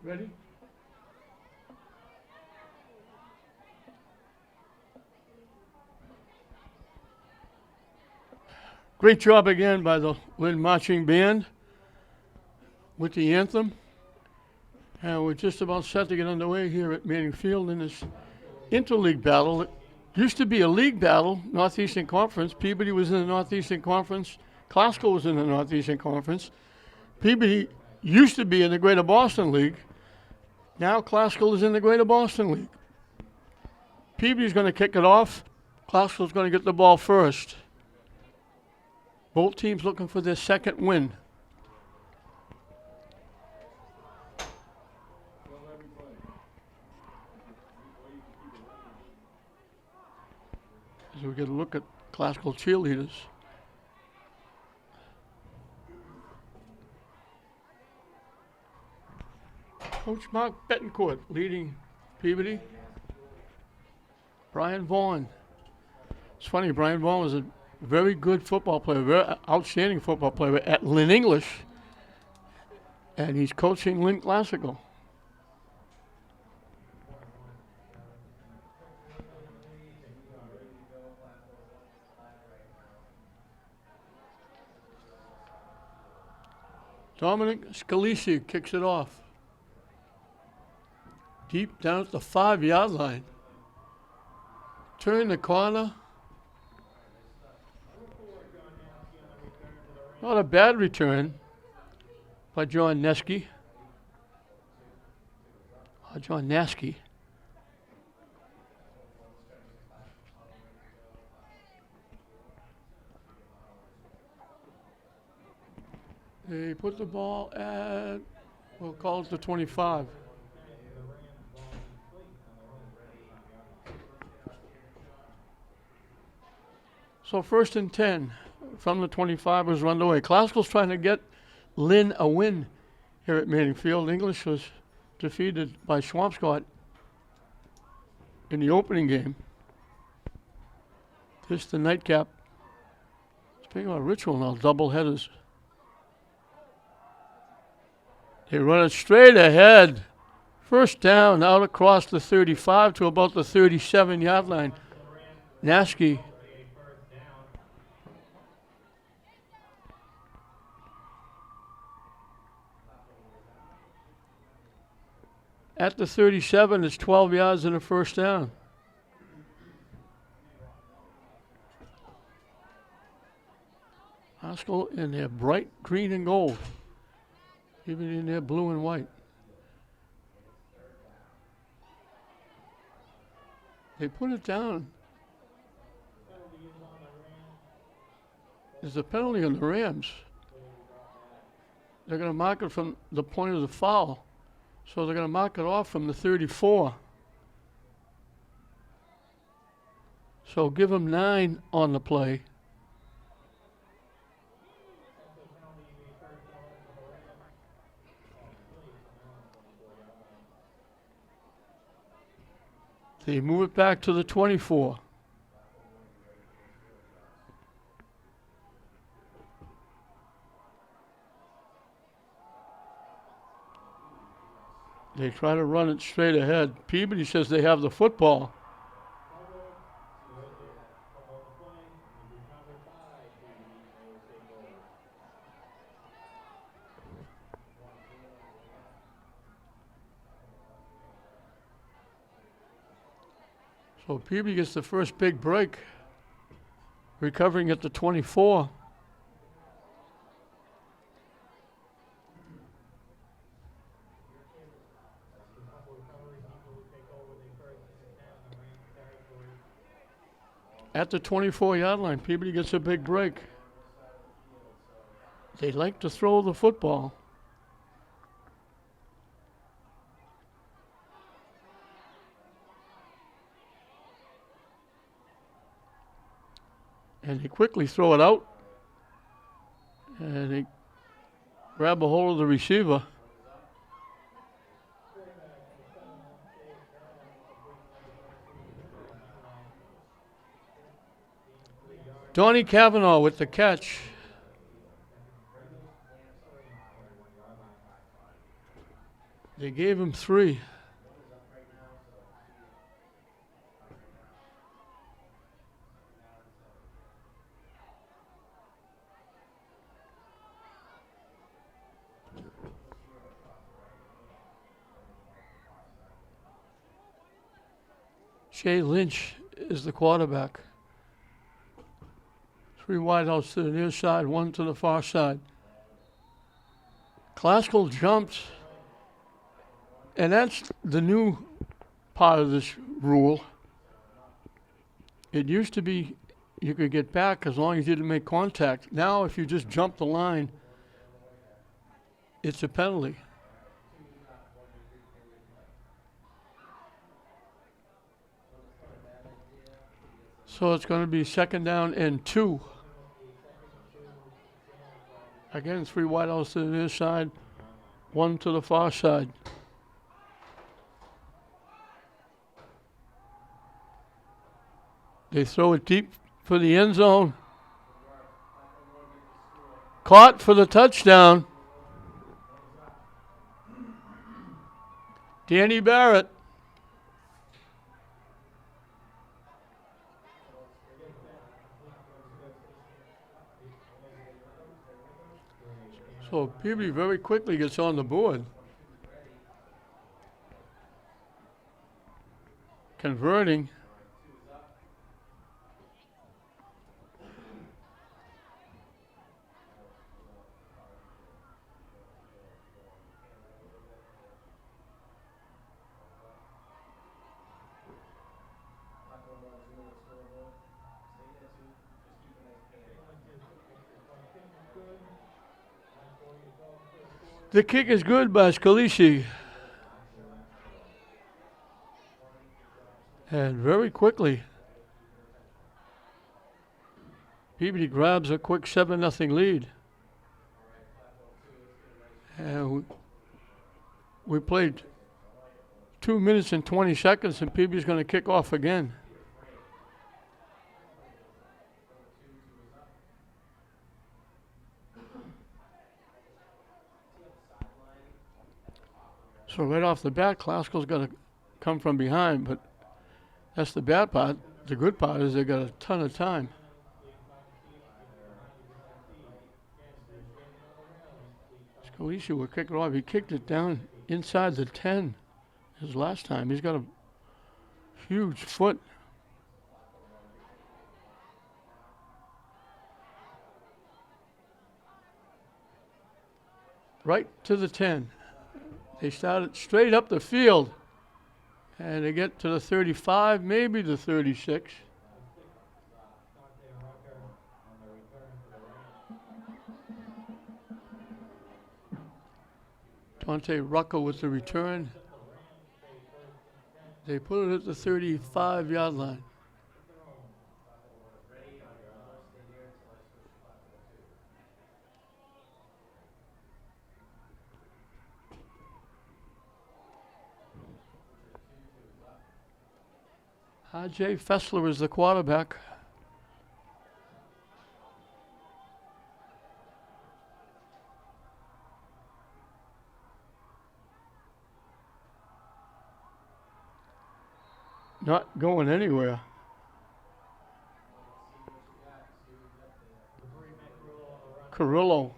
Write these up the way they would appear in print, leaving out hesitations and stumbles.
Ready? Great job again by the Lynn Marching Band with the anthem. And we're just about set to get underway here at Manning Field in this interleague battle. It used to be a league battle, Northeastern Conference. Peabody was in the Northeastern Conference. Classical was in the Northeastern Conference. Peabody used to be in the Greater Boston League. Now Classical is in the Greater Boston League. Peabody's going to kick it off. Classical's going to get the ball first. Both teams looking for their second win. As we get a look at Classical cheerleaders. Coach Mark Betancourt leading Peabody. Brian Vaughn. It's funny, Brian Vaughn was a very good football player, very outstanding football player at Lynn English. And he's coaching Lynn Classical. Dominic Scalisi kicks it off. Deep down at the 5-yard line. Turn the corner. Not a bad return by John Neske. John Naskey. They put the ball at, we'll call it the 25. So 1st and 10 from the 25 was run away. Classical's trying to get Lynn a win here at Manning Field. English was defeated by Swampscott in the opening game. This the nightcap. Speaking of ritual now, double headers. They run it straight ahead. First down out across the 35 to about the 37-yard line. Naskey. At the 37, it's 12 yards and a first down. Haskell in their bright green and gold. Even in their blue and white. They put it down. There's a penalty on the Rams. They're going to mark it from the point of the foul. So they're going to mark it off from the 34. So give them 9 on the play. They move it back to the 24. They try to run it straight ahead. Peabody says they have the football. So Peabody gets the first big break, recovering at the 24. At the 24-yard line, Peabody gets a big break. They like to throw the football. And they quickly throw it out. And they grab a hold of the receiver. Donnie Cavanaugh with the catch. They They gave him 3. Jay Lynch is the quarterback. 3 wideouts to the near side, 1 to the far side. Classical jumps, and that's the new part of this rule. It used to be you could get back as long as you didn't make contact. Now, if you just jump the line, it's a penalty. So it's going to be 2nd down and 2. Again, 3 wideouts to the near side, 1 to the far side. They throw it deep for the end zone. Caught for the touchdown. Danny Barrett. So Peabody very quickly gets on the board. Converting. The kick is good by Scalisi. And very quickly, Peabody grabs a quick 7-0 lead. And we played 2 minutes and 20 seconds, and Peabody's going to kick off again. So right off the bat, Classical's got to come from behind, but that's the bad part. The good part is they got a ton of time. Scalisi will kick it off. He kicked it down inside the 10 his last time. He's got a huge foot. Right to the 10. They started straight up the field, and they get to the 35, maybe the 36. Dante Ruckel with the return. They put it at the 35-yard line. R.J. Fessler is the quarterback. Not going anywhere. Carrillo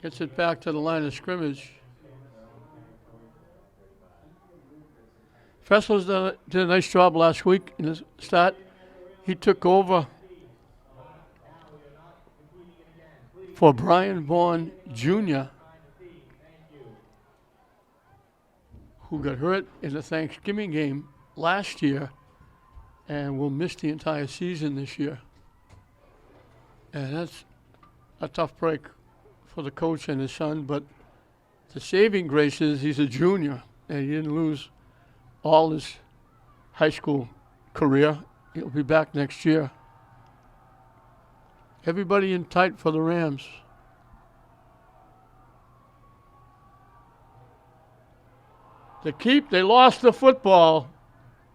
gets it back to the line of scrimmage. Fessler did a nice job last week in the start. He took over for Brian Vaughn Jr., who got hurt in the Thanksgiving game last year and will miss the entire season this year. And that's a tough break for the coach and his son, but the saving grace is he's a junior and he didn't lose all his high school career. He'll be back next year. Everybody in tight for the Rams. The keep, they lost the football.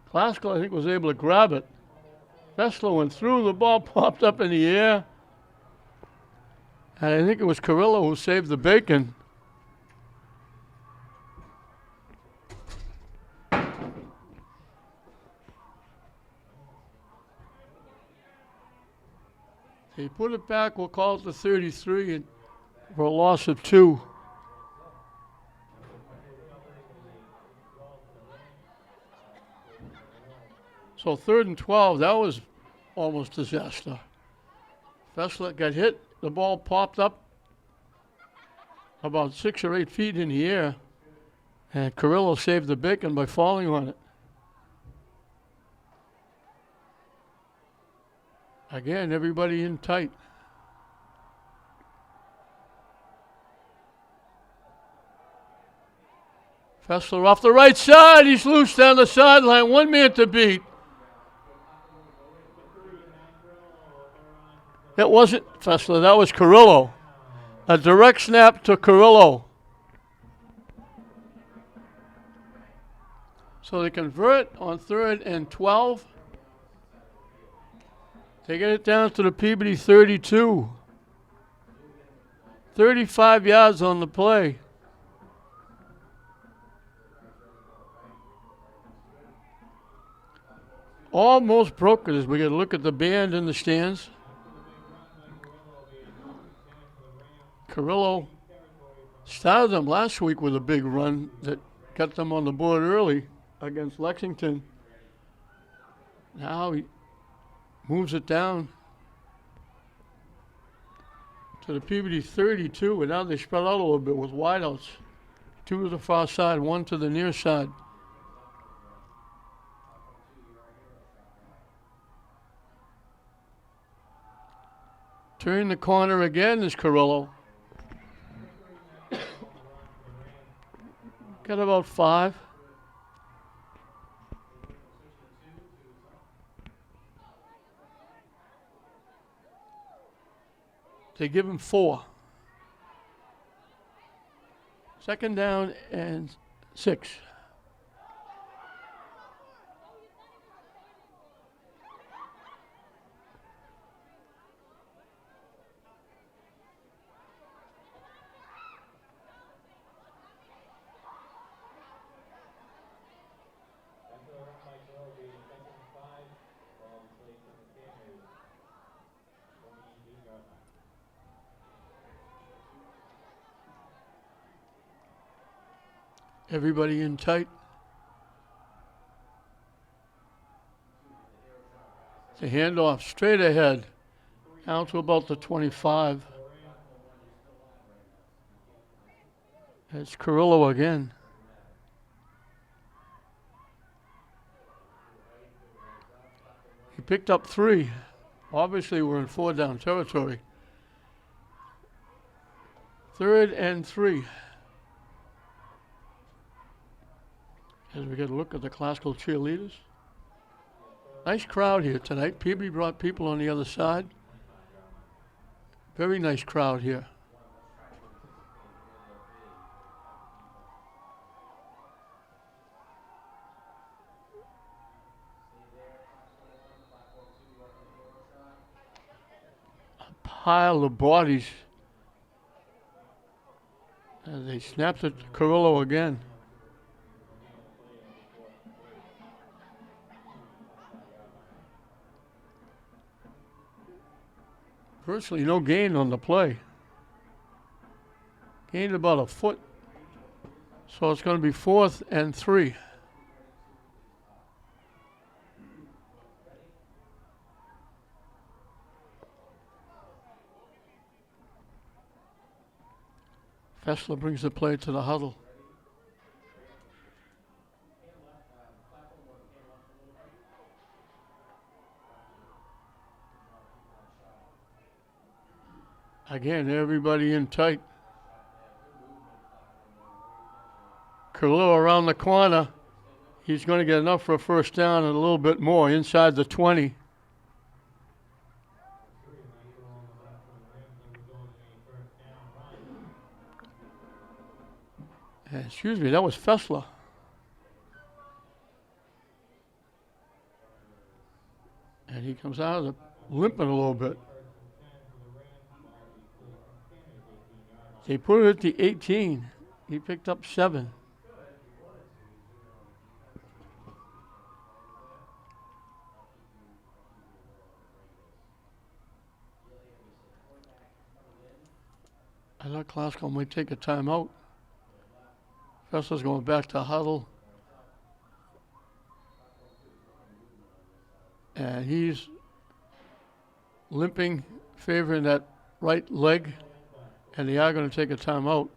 Classical, I think, was able to grab it. Fessler went through, the ball popped up in the air. And I think it was Carrillo who saved the bacon. They put it back, we'll call it the 33, and for a loss of 2. So 3rd and 12, that was almost disaster. Fessler got hit, the ball popped up about 6 or 8 feet in the air, and Carrillo saved the bacon by falling on it. Again, everybody in tight. Fessler off the right side. He's loose down the sideline. 1 man to beat. That wasn't Fessler. That was Carrillo. A direct snap to Carrillo. So they convert on 3rd and 12. They get it down to the Peabody 32. 35 yards on the play. Almost broke it as we get a look at the band in the stands. Carrillo started them last week with a big run that got them on the board early against Lexington. Now he moves it down to the Peabody 32, and now they spread out a little bit with wideouts. 2 to the far side, 1 to the near side. Turn the corner again is Carrillo. Got about 5. They give him 4. 2nd down and 6. Everybody in tight. The handoff straight ahead, down to about the 25. It's Carrillo again. He picked up 3. Obviously, we're in 4 down territory. 3rd and 3. As we get a look at the classical cheerleaders. Nice crowd here tonight. Peabody brought people on the other side. Very nice crowd here. A pile of bodies. And they snapped it to Carrillo again. Virtually no gain on the play. Gained about a foot. So it's going to be 4th and 3. Fessler brings the play to the huddle. Again, everybody in tight. Carrillo around the corner. He's going to get enough for a 1st down and a little bit more inside the 20. Excuse me, that was Fessler. And he comes out of the limping a little bit. They put it at the 18. He picked up 7. I thought Glasgow might take a timeout. Fessler's going back to huddle. And he's limping, favoring that right leg. And they are going to take a timeout.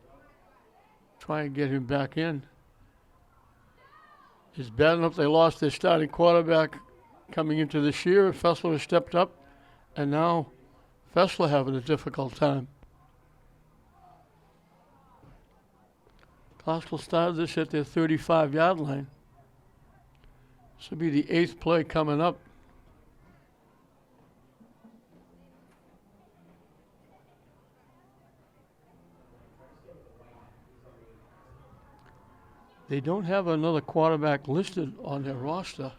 Try and get him back in. It's bad enough they lost their starting quarterback coming into this year. Fessler has stepped up. And now Fessler having a difficult time. Glasgow started this at their 35-yard line. This will be the 8th play coming up. They don't have another quarterback listed on their roster.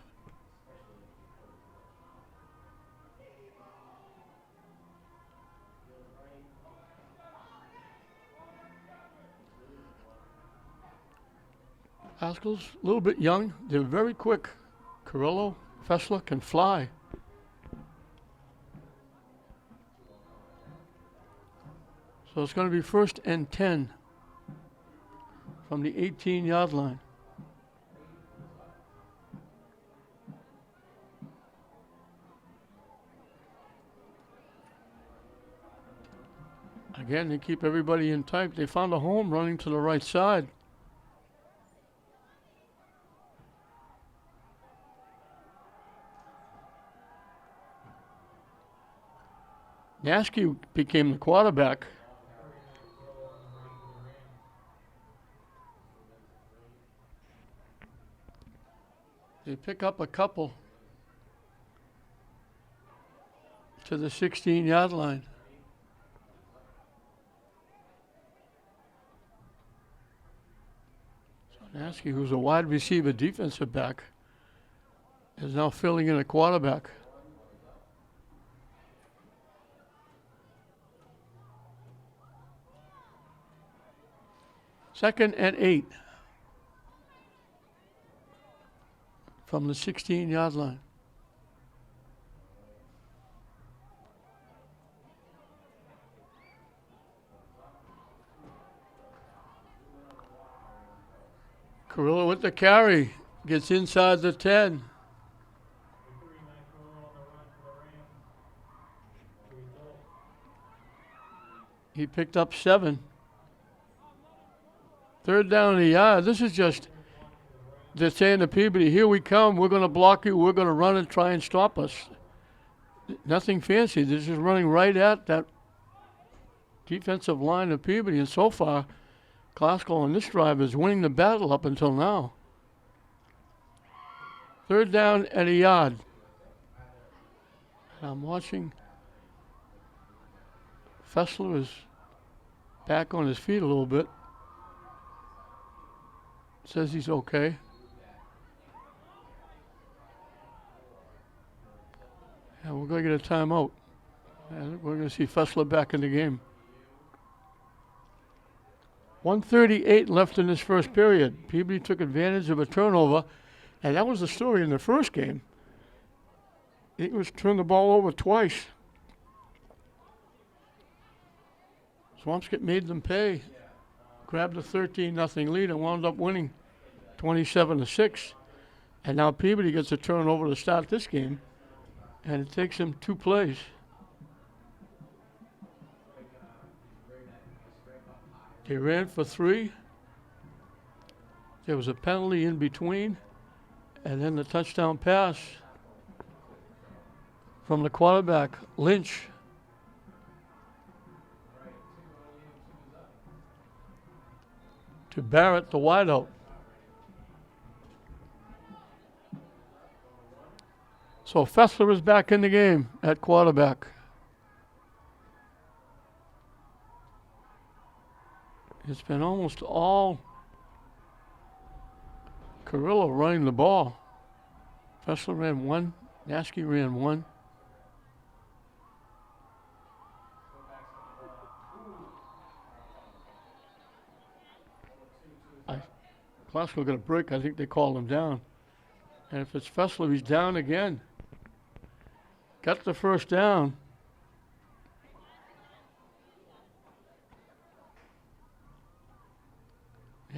Haskell's a little bit young. They're very quick. Carrillo, Fessler can fly. So it's going to be 1st and 10 from the 18-yard line. Again, they keep everybody in tight. They found a home running to the right side. Nasky became the quarterback. They pick up a couple to the 16-yard line. So Nasky, who's a wide receiver defensive back, is now filling in a quarterback. Second and 8 from the 16-yard line. Carrillo with the carry, gets inside the 10. He picked up 7. 3rd down and a yard. This is just, they're saying to Peabody, here we come, we're going to block you, we're going to run and try and stop us. Nothing fancy. This is running right at that defensive line of Peabody. And so far, Glasgow on this drive is winning the battle up until now. 3rd down and a yard. And I'm watching. Fessler is back on his feet a little bit. Says he's okay. And we're going to get a timeout. And we're going to see Fessler back in the game. 1:38 left in this first period. Peabody took advantage of a turnover, and that was the story in the first game. It was turned the ball over twice. Swampscott made them pay. Grabbed a 13-0 lead and wound up winning 27-6. And now Peabody gets a turnover to start this game, and it takes him 2 plays. They ran for 3. There was a penalty in between, and then the touchdown pass from the quarterback, Lynch. To Barrett, the wideout. So Fessler is back in the game at quarterback. It's been almost all Carrillo running the ball. Fessler ran 1, Nasky ran 1. Glasgow got a break. I think they called him down. And if it's Fessler, he's down again. Got the first down.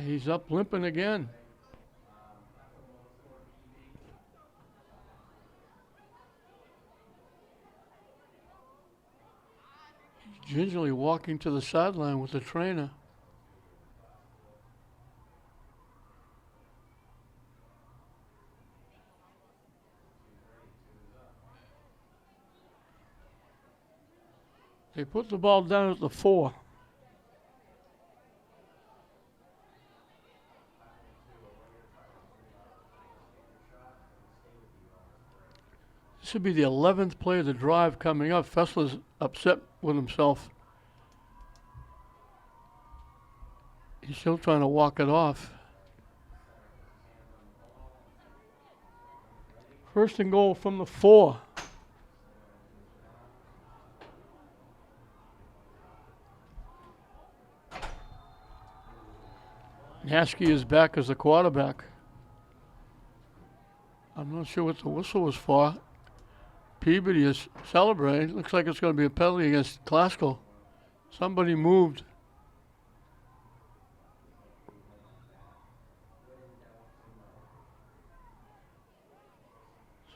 He's up limping again. He's gingerly walking to the sideline with the trainer. They put the ball down at the 4. This would be the 11th play of the drive coming up. Fessler's upset with himself. He's still trying to walk it off. First and goal from the 4. Haskey is back as the quarterback. I'm not sure what the whistle was for. Peabody is celebrating. Looks like it's going to be a penalty against Glasgow. Somebody moved.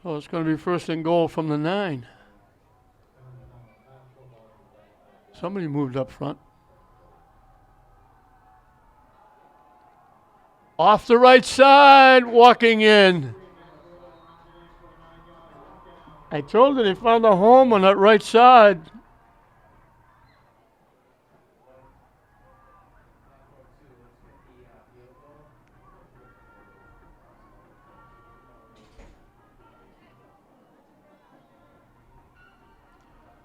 So it's going to be first and goal from the 9. Somebody moved up front. Off the right side, walking in. I told you they found a home on that right side.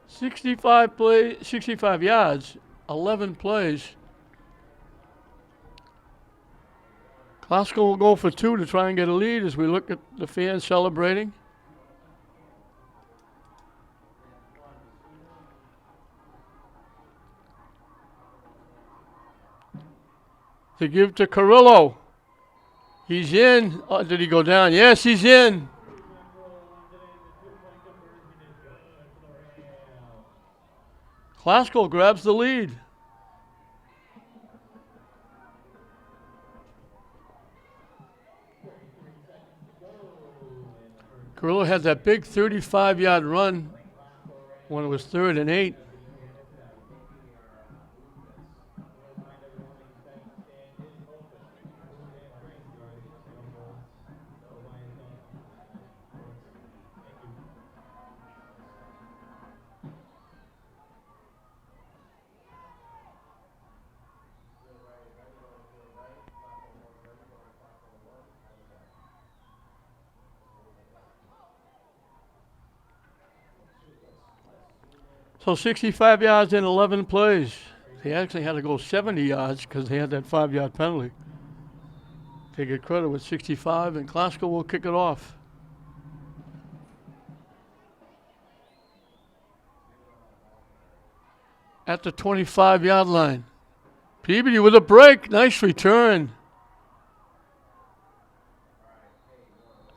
$65 yards, 11 plays. Glasgow will go for 2 to try and get a lead as we look at the fans celebrating. To give to Carrillo. He's in. Oh, did he go down? Yes, he's in. Glasgow grabs the lead. Carrillo had that big 35-yard run when it was 3rd and 8. So 65 yards in 11 plays. They actually had to go 70 yards because they had that 5-yard penalty. They get credit with 65, and Glasgow will kick it off. At the 25-yard line. Peabody with a break. Nice return.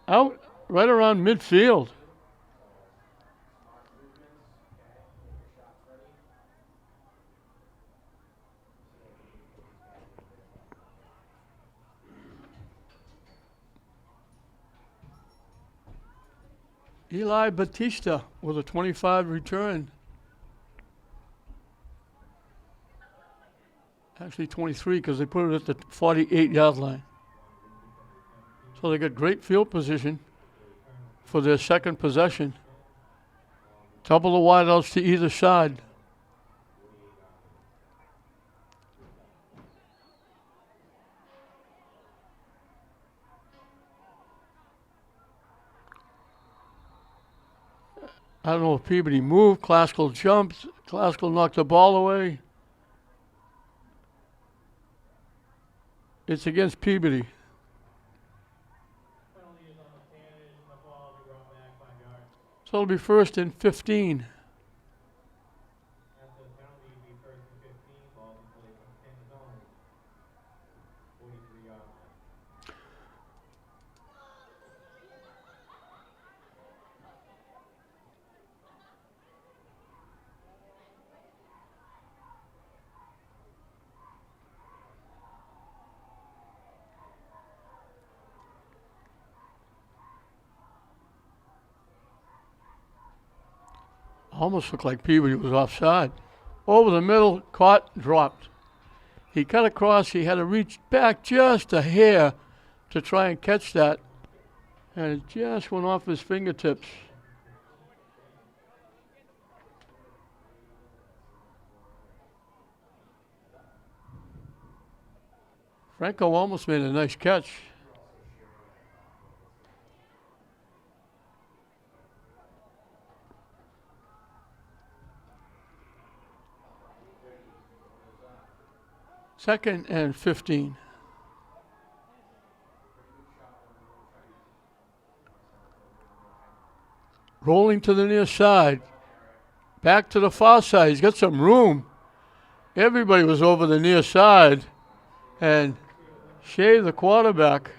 Out right around midfield. Eli Batista with a 25 return. Actually 23 because they put it at the 48-yard line. So they got great field position for their second possession. Double the wideouts to either side. I don't know if Peabody moved. Glasgow jumped. Glasgow knocked the ball away. It's against Peabody. So it'll be first and 15. Almost looked like Peabody was offside. Over the middle, caught, dropped. He cut across. He had to reach back just a hair to try and catch that. And it just went off his fingertips. Franco almost made a nice catch. Second and 15. Rolling to the near side. Back to the far side. He's got some room. Everybody was over the near side. And Shea, the quarterback,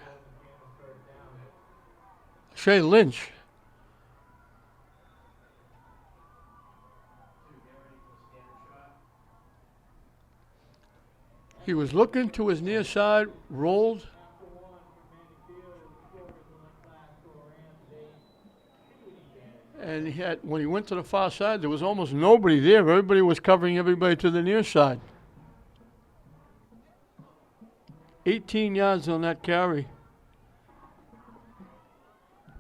Shea Lynch, he was looking to his near side, rolled. And when he went to the far side, there was almost nobody there. Everybody was covering everybody to the near side. 18 yards on that carry.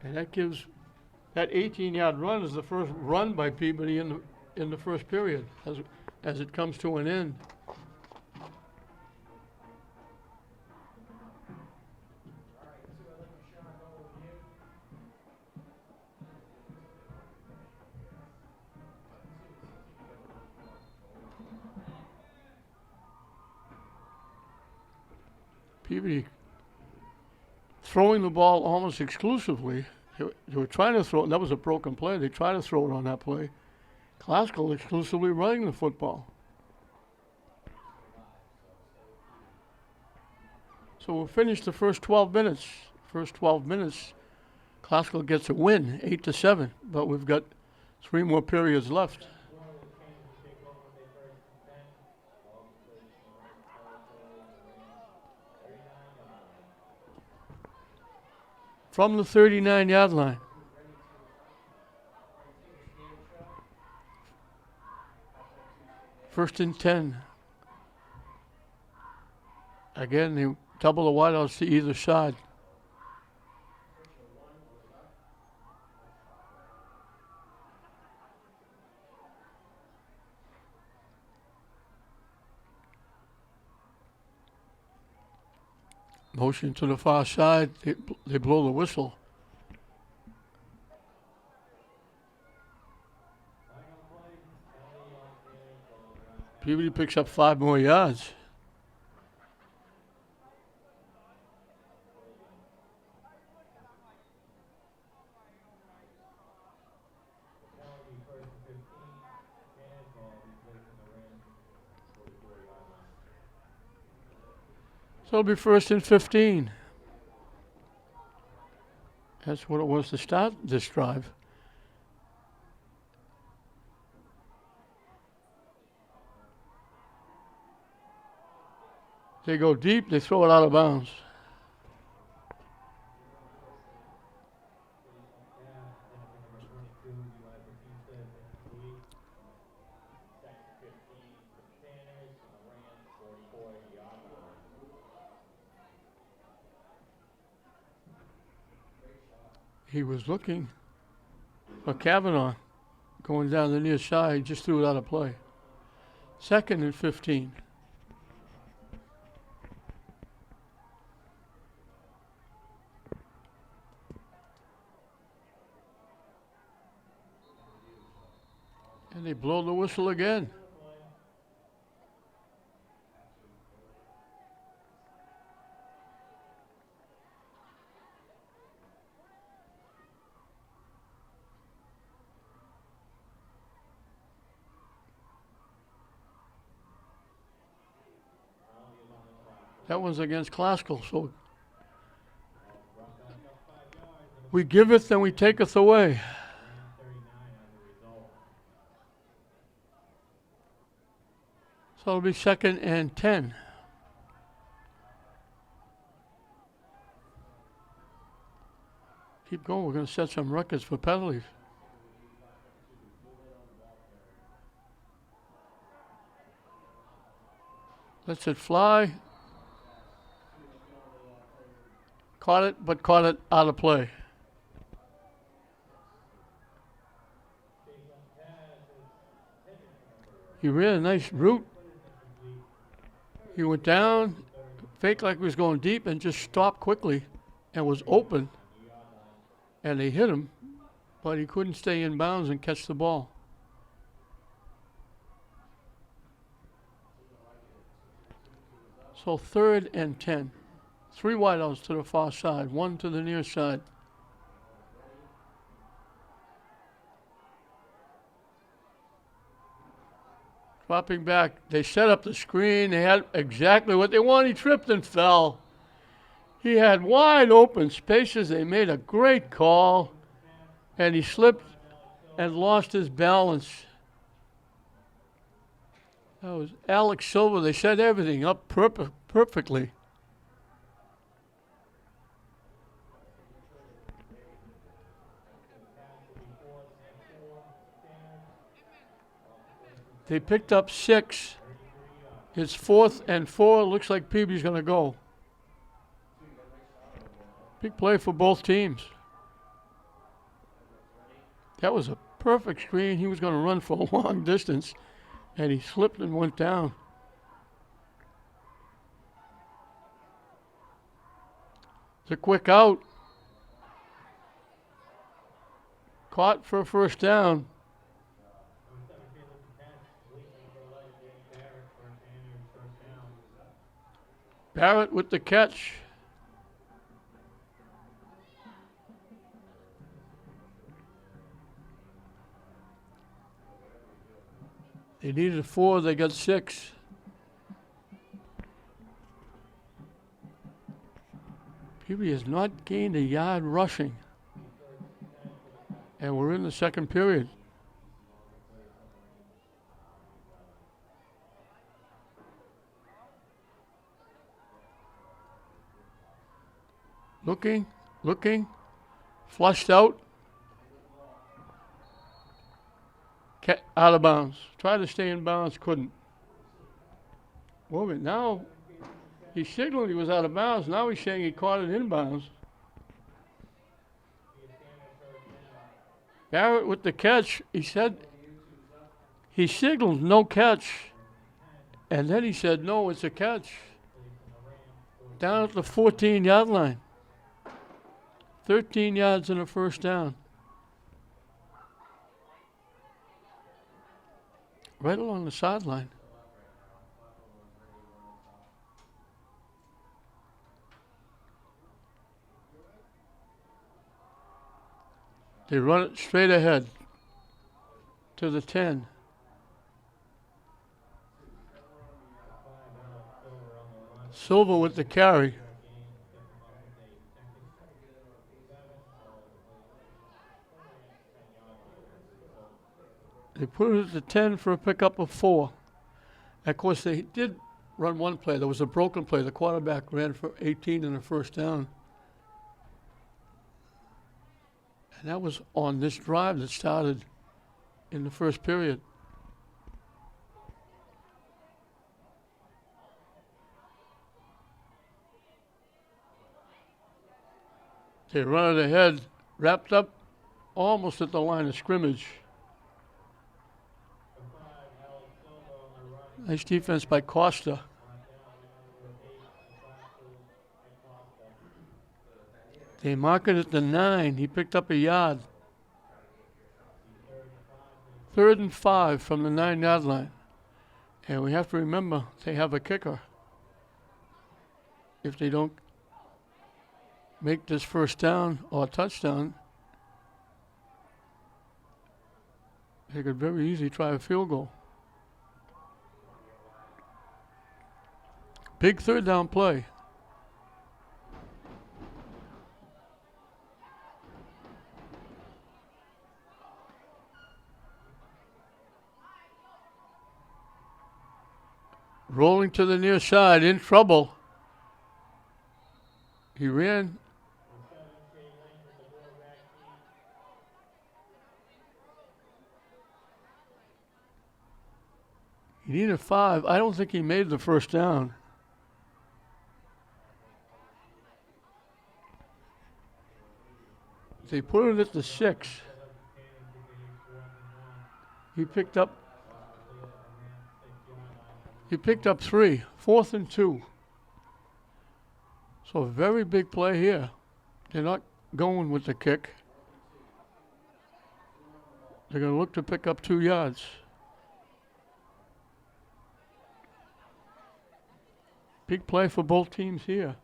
And that 18-yard run is the first run by Peabody in the first period as it comes to an end. Peabody throwing the ball almost exclusively. They were trying to throw it, and that was a broken play. They tried to throw it on that play. Classical exclusively running the football. So we'll finish the first 12 minutes. First 12 minutes, Classical gets a win, 8-7, but we've got 3 more periods left. From the 39-yard line. First and 10. Again, they double the wideouts to either side. Motion to the far side. They blow the whistle. Peabody picks up 5 more yards. So it'll be first and 15. That's what it was to start this drive. They go deep, they throw it out of bounds. He was looking for Kavanaugh going down the near side. He just threw it out of play. Second and 15. And they blow the whistle again. That one's against Classical, so we giveth and we taketh away. So it'll be second and 10. Keep going. We're going to set some records for penalties. Lets it fly. Caught it, but caught it out of play. He ran a nice route. He went down, faked like he was going deep, and just stopped quickly and was open. And they hit him, but he couldn't stay in bounds and catch the ball. So 3rd and 10. 3 wideouts to the far side, 1 to the near side. Dropping back, they set up the screen. They had exactly what they wanted. He tripped and fell. He had wide open spaces. They made a great call, and he slipped and lost his balance. That was Alex Silver. They set everything up perfectly. They picked up 6. It's 4th and 4. Looks like Peabody's going to go. Big play for both teams. That was a perfect screen. He was going to run for a long distance, and he slipped and went down. It's a quick out. Caught for a first down. Barrett with the catch. They needed 4, they got 6. Peabody has not gained a yard rushing. And we're in the second period. Looking, flushed out. Out of bounds. Tried to stay in bounds, couldn't. Well, now he signaled he was out of bounds. Now he's saying he caught it in bounds. Barrett with the catch. He said he signaled no catch. And then he said, no, it's a catch. Down at the 14-yard line. 13 yards and a first down. Right along the sideline. They run it straight ahead to the 10. Silver with the carry. They put it at the 10 for a pickup of 4. Of course, they did run one play. There was a broken play. The quarterback ran for 18 and a first down. And that was on this drive that started in the first period. They run it ahead, wrapped up almost at the line of scrimmage. Nice defense by Costa. They mark it at the 9. He picked up a yard. 3rd and 5 from the 9-yard line. And we have to remember they have a kicker. If they don't make this first down or touchdown, they could very easily try a field goal. Big 3rd down play. Rolling to the near side, in trouble. He ran. He He needed 5. I don't think he made the first down. They put it at the 6. He picked up 3. 4th and 2. So a very big play here. They're not going with the kick. They're going to look to pick up 2 yards. Big play for both teams here.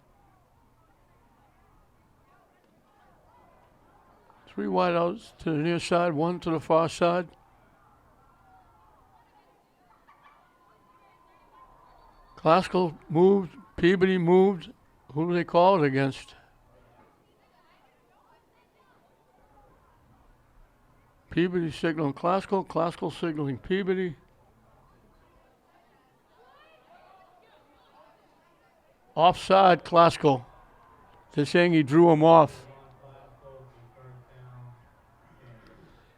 3 wideouts to the near side, 1 to the far side. Classical moved, Peabody moved. Who do they call it against? Peabody signaling Classical, Classical signaling Peabody. Offside Classical. They're saying he drew him off.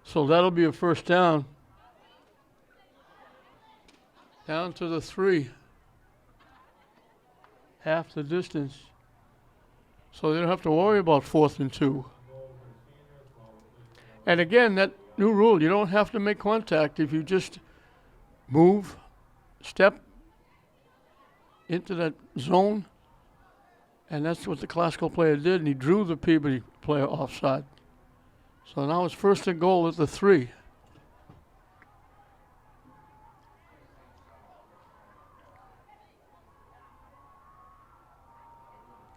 So that'll be a first down. Down to the 3. Half the distance. So they don't have to worry about 4th and 2. And again, that new rule, you don't have to make contact if you just move, step into that zone. And that's what the Classical player did, and he drew the Peabody player offside. So now it's 1st and goal at the 3.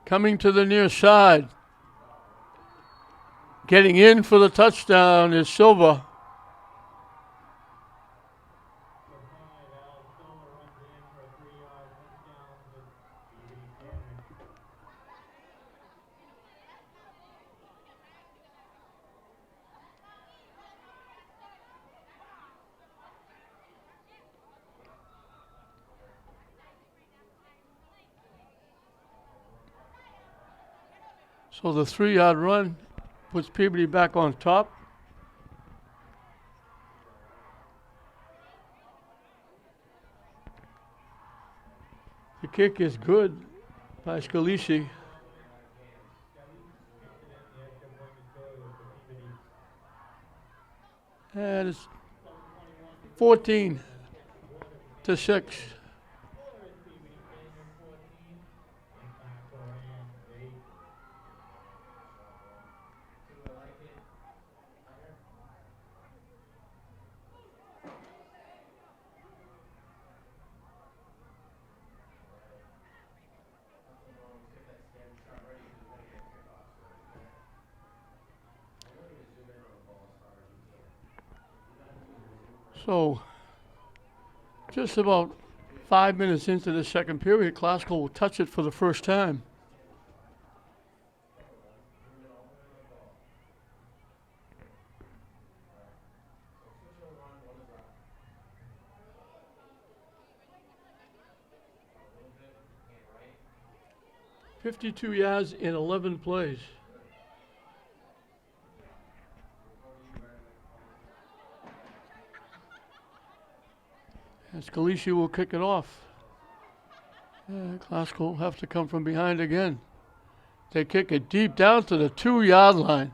Coming to the near side. Getting in for the touchdown is Silva. So the 3-yard run puts Peabody back on top. The kick is good by Scalisi. And it's 14-6. So, just about 5 minutes into the second period, Classical will touch it for the first time. $52 yards in 11 plays. And Scalisi will kick it off. Classical will have to come from behind again. They kick it deep down to the 2-yard line.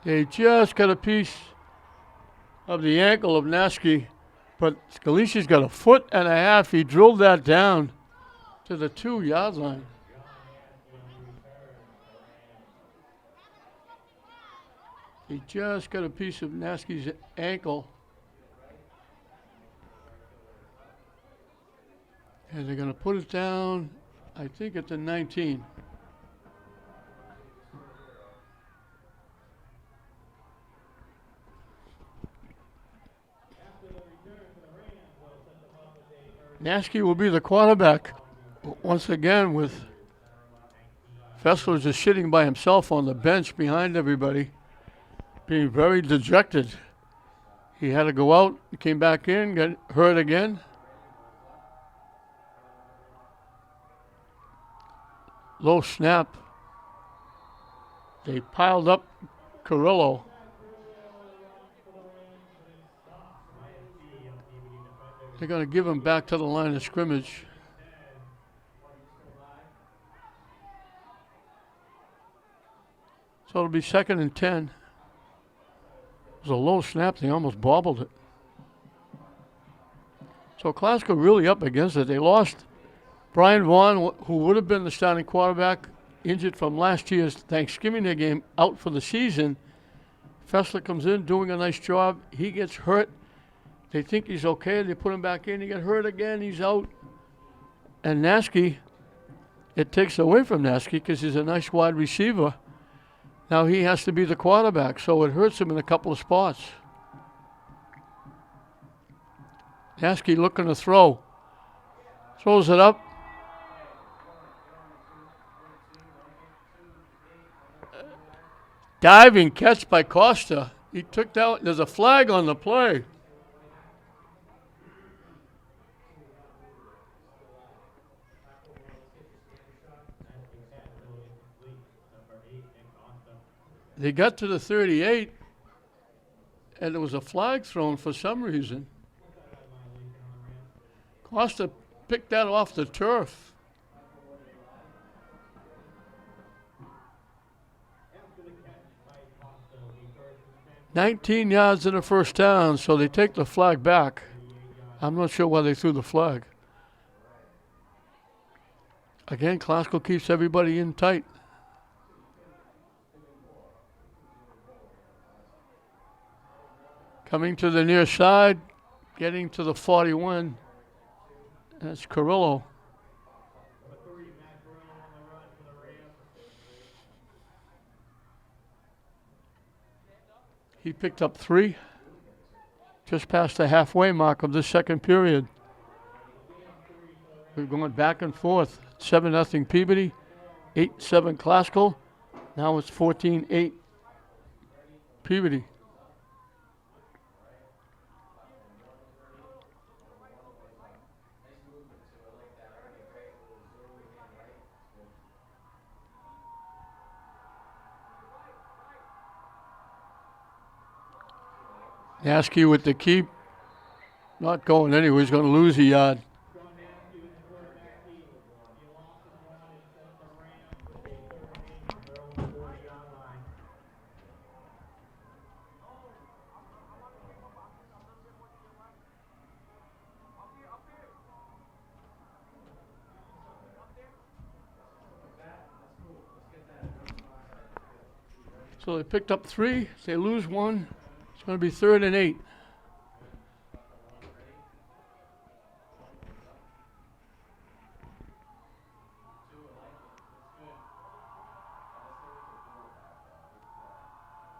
They just got a piece of the ankle of Naski, but Scalisi's got a 1.5 foot. He drilled that down to the 2-yard line. He just got a piece of Naski's ankle. And they're going to put it down, I think, at the 19. Naski will be the quarterback once again, with Fessler just sitting by himself on the bench behind everybody, being very dejected. He had to go out, came back in, got hurt again. Low snap. They piled up Carrillo. They're going to give him back to the line of scrimmage. So it'll be 2nd and 10. It was a low snap. They almost bobbled it. So Classical really up against it. They lost Brian Vaughn, who would have been the starting quarterback, injured from last year's Thanksgiving Day game, out for the season. Fessler comes in, doing a nice job. He gets hurt. They think he's okay. They put him back in. He got hurt again. He's out. And Naskey, it takes away from Naskey because he's a nice wide receiver. Now he has to be the quarterback, so it hurts him in a couple of spots. Naskey looking to throw. Throws it up. Diving catch by Costa. He took down. There's a flag on the play. They got to the 38, and there was a flag thrown for some reason. Costa picked that off the turf. $19 yards in the first down, so they take the flag back. I'm not sure why they threw the flag. Again, Classical keeps everybody in tight. Coming to the near side, getting to the 41. That's Carrillo. He picked up 3, just past the halfway mark of the second period. We're going back and forth. 7-0 Peabody, 8-7 Classical. Now it's 14-8 Peabody. Naskey with the keep. Not going anywhere. He's going to lose a yard. So they picked up 3. They lose 1. It's going to be 3rd and 8.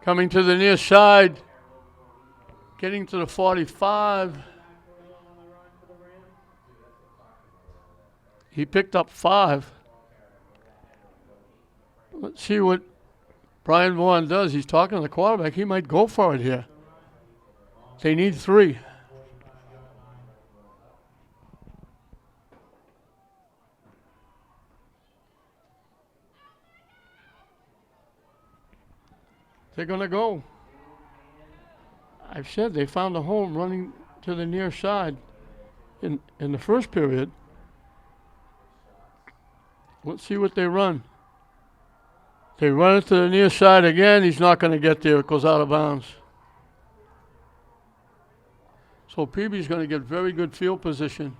Coming to the near side, getting to the 45. He picked up 5. Let's see what Brian Vaughn does. He's talking to the quarterback. He might go for it here. They need 3. They're going to go. I've said they found a home running to the near side in the first period. Let's see what they run. They run it to the near side again. He's not going to get there. It goes out of bounds. So Peabody's going to get very good field position.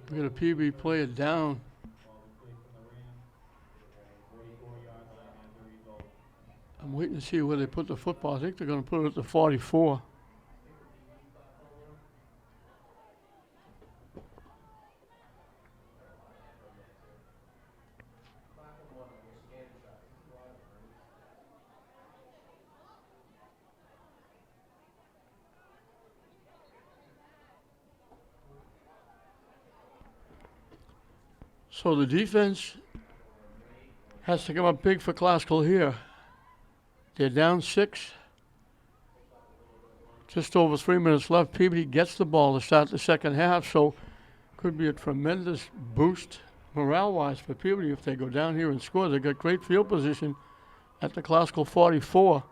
We're going to Peabody play it down. I'm waiting to see where they put the football. I think they're going to put it at the 44. So the defense has to come up big for Classical here. They're down 6. Just over 3 minutes left. Peabody gets the ball to start the second half, so could be a tremendous boost morale-wise for Peabody if they go down here and score. They've got great field position. at the Classical 44.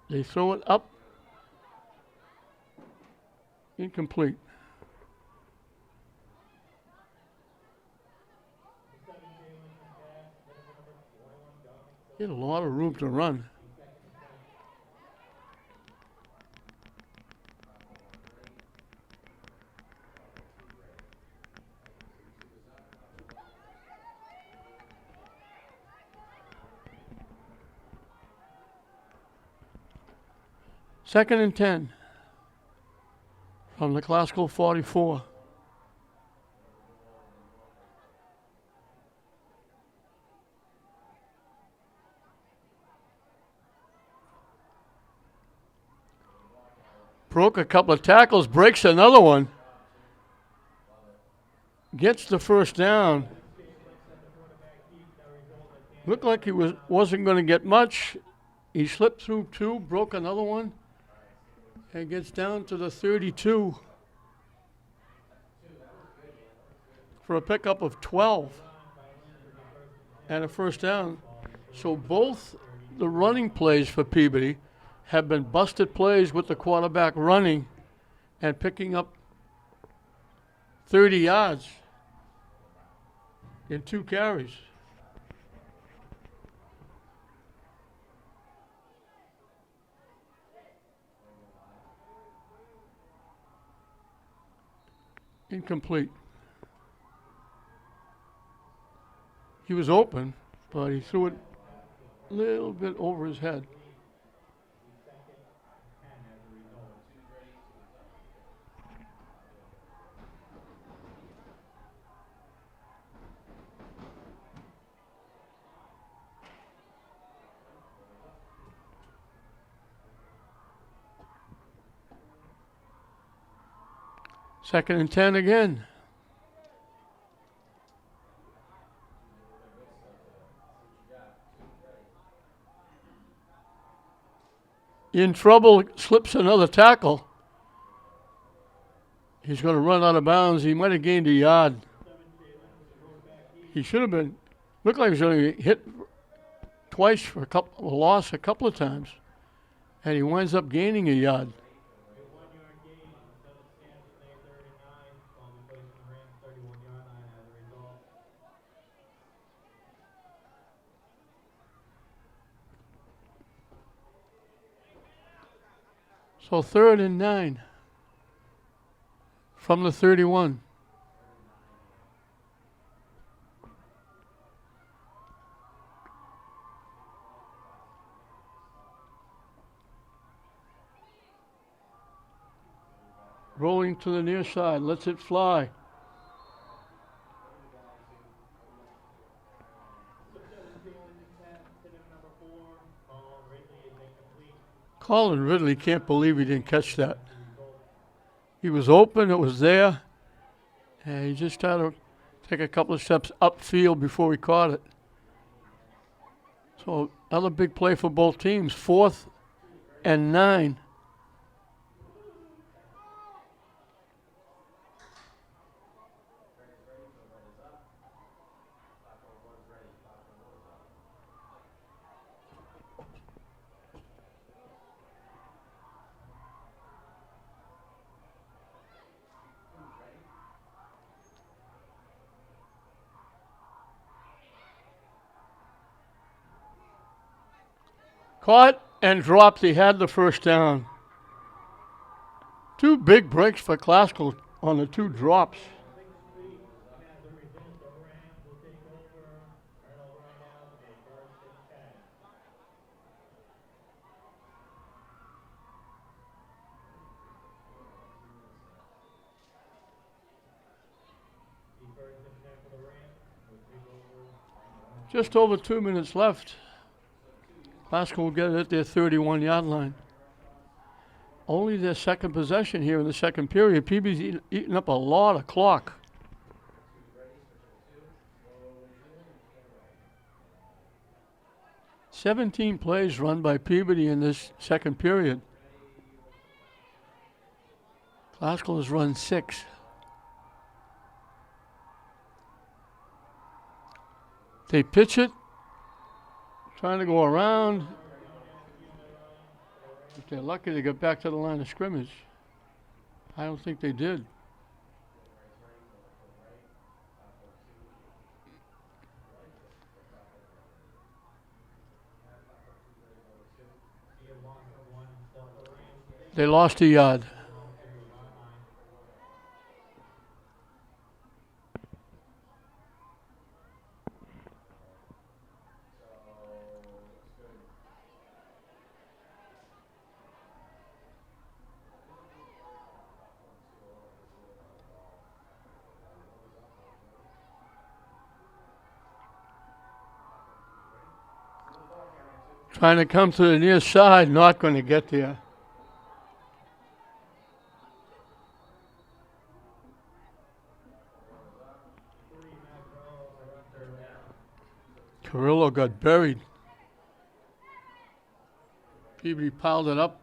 They throw it up. Incomplete. He had a lot of room to run. Second and 10 from the Classical 44. Broke a couple of tackles, breaks another one. Gets the first down. Looked like he wasn't going to get much. He slipped through two, broke another one, and gets down to the 32 for a pickup of 12 and a first down. So both the running plays for Peabody have been busted plays with the quarterback running and picking up 30 yards in 2 carries. Incomplete. He was open, but he threw it a little bit over his head. Second and 10 again. In trouble, slips another tackle. He's going to run out of bounds. He might have gained a yard. He should have been. Looked like he was going to hit twice for a loss a couple of times. And he winds up gaining a yard. So 3rd and 9 from the 31. Rolling to the near side, lets it fly. Colin Ridley can't believe he didn't catch that. He was open, it was there, and he just had to take a couple of steps upfield before he caught it. So another big play for both teams, 4th and 9. Caught and dropped. He had the first down. 2 big breaks for Classical on the 2 drops. Just over 2 minutes left. Classical will get it at their 31-yard line. Only their second possession here in the second period. Peabody's eating up a lot of clock. "17 plays run by Peabody in this second period. Classical has run 6. They pitch it, trying to go around. If they're lucky, they get back to the line of scrimmage. I don't think they did. They lost a yard. Trying to come to the near side, not going to get there. Carrillo got buried. Peabody piled it up.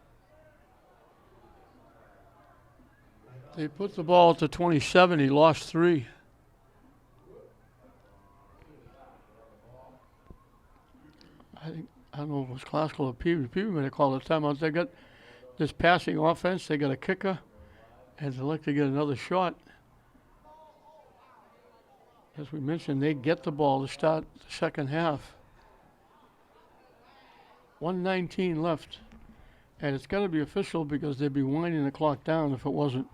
They put the ball to 27. He lost 3. I don't know if it was Classical or Peabody. Peabody might have called a timeout. They got this passing offense. They got a kicker, and they'd like to get another shot. As we mentioned, they get the ball to start the second half. 1:19 left. And it's got to be official because they'd be winding the clock down if it wasn't.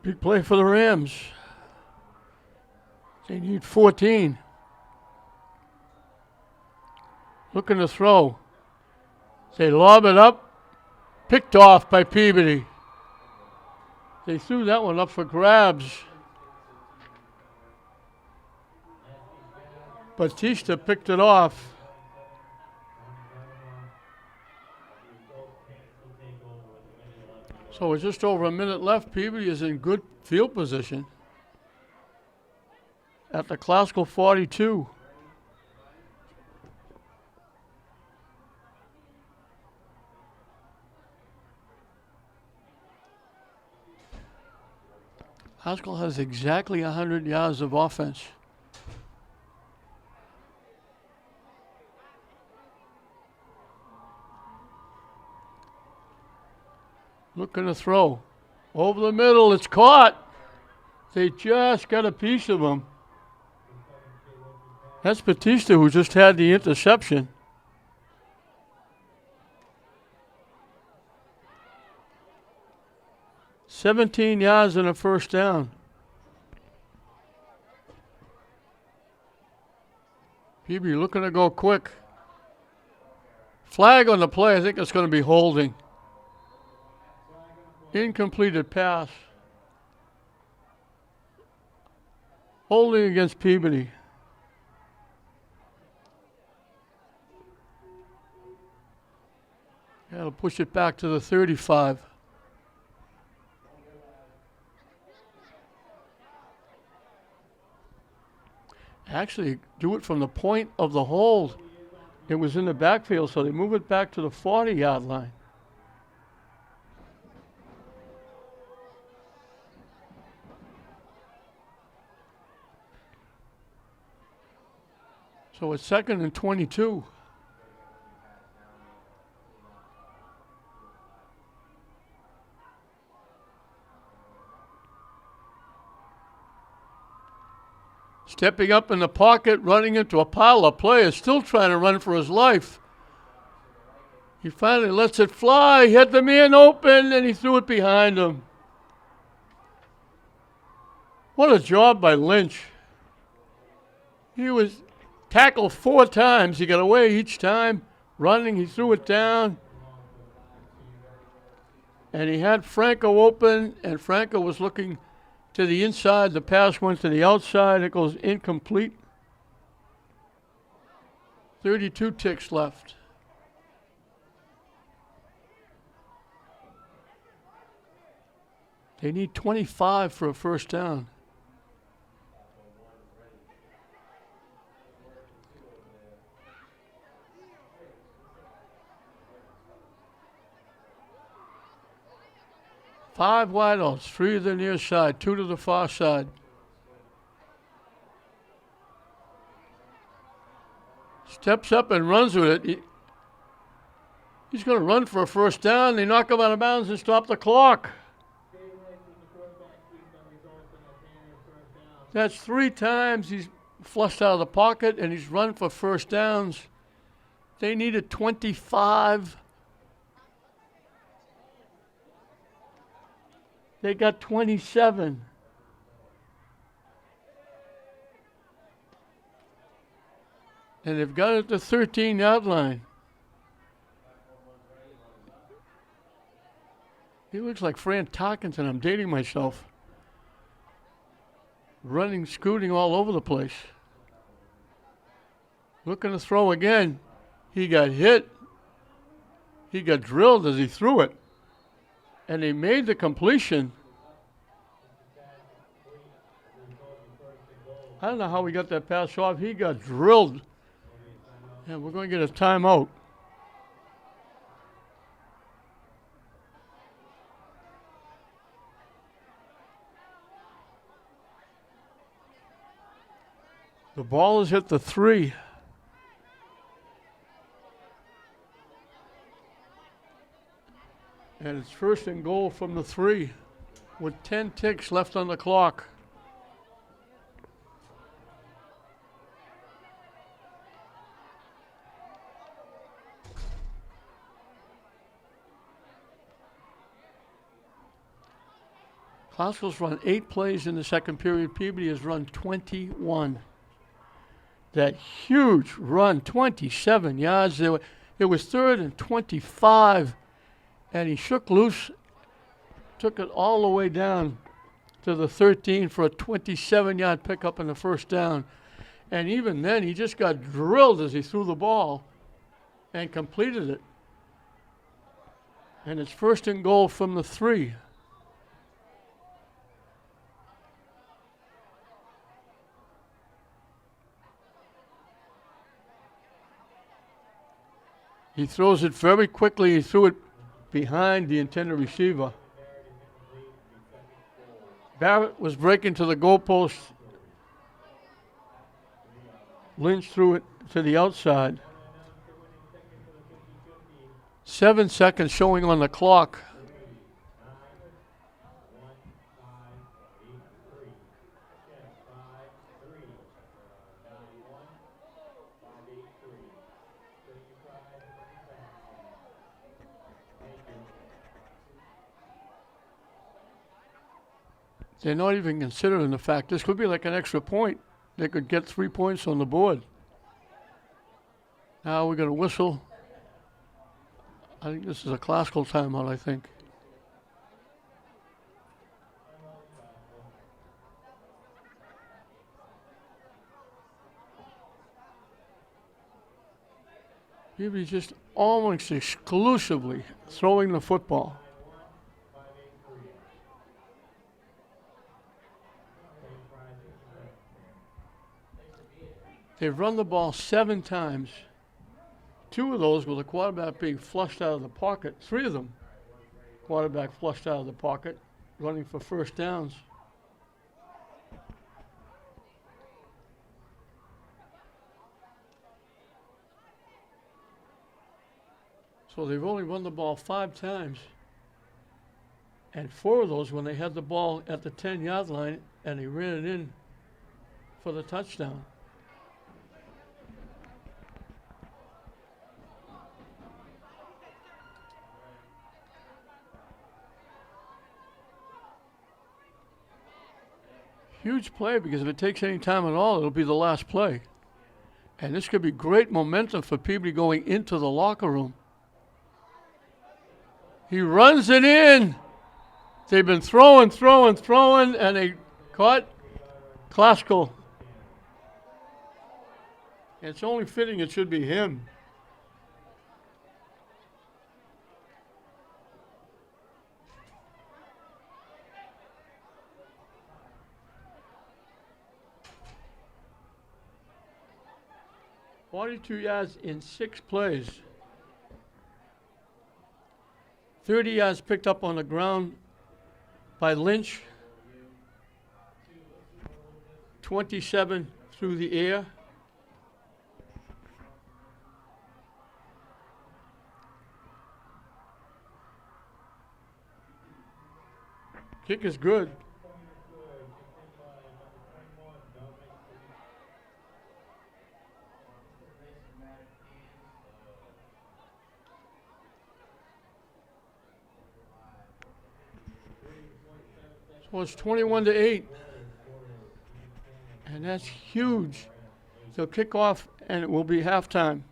Big play for the Rams. They need 14. Looking to throw. They lob it up. Picked off by Peabody. They threw that one up for grabs. Batista picked it off. So with just over a minute left, Peabody is in good field position at the Classical 42. Haskell has exactly 100 yards of offense. Looking to throw. Over the middle, it's caught. They just got a piece of him. That's Batista who just had the interception. "17 yards and a first down." Peabody looking to go quick. Flag on the play. I think it's going to be holding. Incompleted pass. Holding against Peabody. That'll push it back to the 35. Actually, do it from the point of the hold. It was in the backfield, so they move it back to the 40-yard line. So it's 2nd and 22. Stepping up in the pocket, running into a pile of players, still trying to run for his life. He finally lets it fly, hit the man open, and he threw it behind him. What a job by Lynch. He was tackled 4 times. He got away each time. running. He threw it down. And he had Franco open, and Franco was looking to the inside. The pass went to the outside. It goes incomplete. 32 ticks left. They need 25 for a first down. Five wideouts, 3 to the near side, 2 to the far side. Steps up and runs with it. He's going to run for a first down. They knock him out of bounds and stop the clock. That's 3 times he's flushed out of the pocket and he's run for first downs. They needed 25. They got 27. And they've got it at the 13-yard line. He looks like Fran Tarkenton. I'm dating myself. Running, scooting all over the place. Looking to throw again. He got hit. He got drilled as he threw it. And he made the completion. I don't know how we got that pass off. He got drilled. And we're going to get a timeout. The ball is hit the 3. And it's first and goal from the 3 with 10 ticks left on the clock. Classical's run 8 plays in the second period. Peabody has run 21. That huge run, 27 yards. It was 3rd and 25. And he shook loose, took it all the way down to the 13 for a 27-yard pickup in the first down. And even then, he just got drilled as he threw the ball and completed it. And it's first and goal from the 3. He throws it very quickly. He threw it behind the intended receiver. Barrett was breaking to the goalpost. Lynch threw it to the outside. 7 seconds showing on the clock. They're not even considering the fact this could be like an extra point. They could get 3 points on the board. Now we're going to whistle. I think this is a classical timeout, I think. Peabody just almost exclusively throwing the football. They've run the ball 7 times. 2 of those with the quarterback being flushed out of the pocket. 3 of them, quarterback flushed out of the pocket, running for first downs. So they've only run the ball 5 times. And 4 of those when they had the ball at the 10-yard line and they ran it in for the touchdown. Huge play because if it takes any time at all, it'll be the last play. And this could be great momentum for Peabody going into the locker room. He runs it in. They've been throwing, and they caught Klasko. It's only fitting it should be him. "42 yards in 6 plays. 30 yards picked up on the ground by Lynch. 27 through the air. Kick is good. So it's 21-8. And that's huge. They'll kick off and it will be halftime.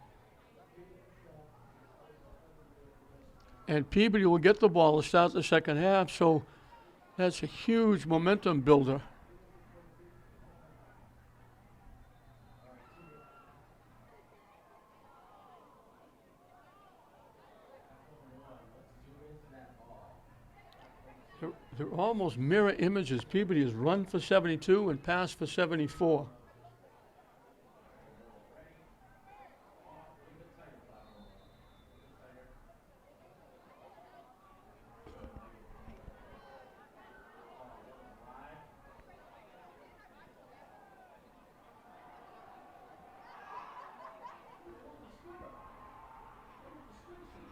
And Peabody will get the ball to start the second half, so that's a huge momentum builder. They're almost mirror images. Peabody has run for 72 and passed for 74.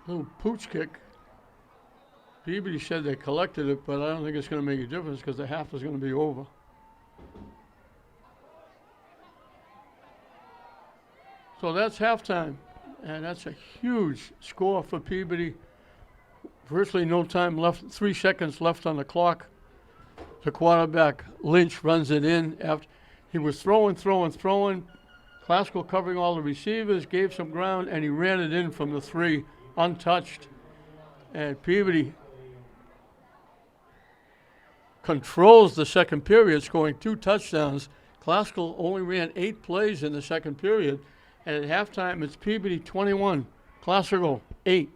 Little pooch kick. Peabody said they collected it, but I don't think it's going to make a difference because the half is going to be over. So that's halftime, and that's a huge score for Peabody. Virtually no time left, 3 seconds left on the clock. The quarterback, Lynch, runs it in. After he was throwing. Klasko covering all the receivers, gave some ground, and he ran it in from the 3, untouched. And Peabody controls the second period, scoring 2 touchdowns. Klasko only ran 8 plays in the second period. And at halftime, it's Peabody 21, Klasko 8.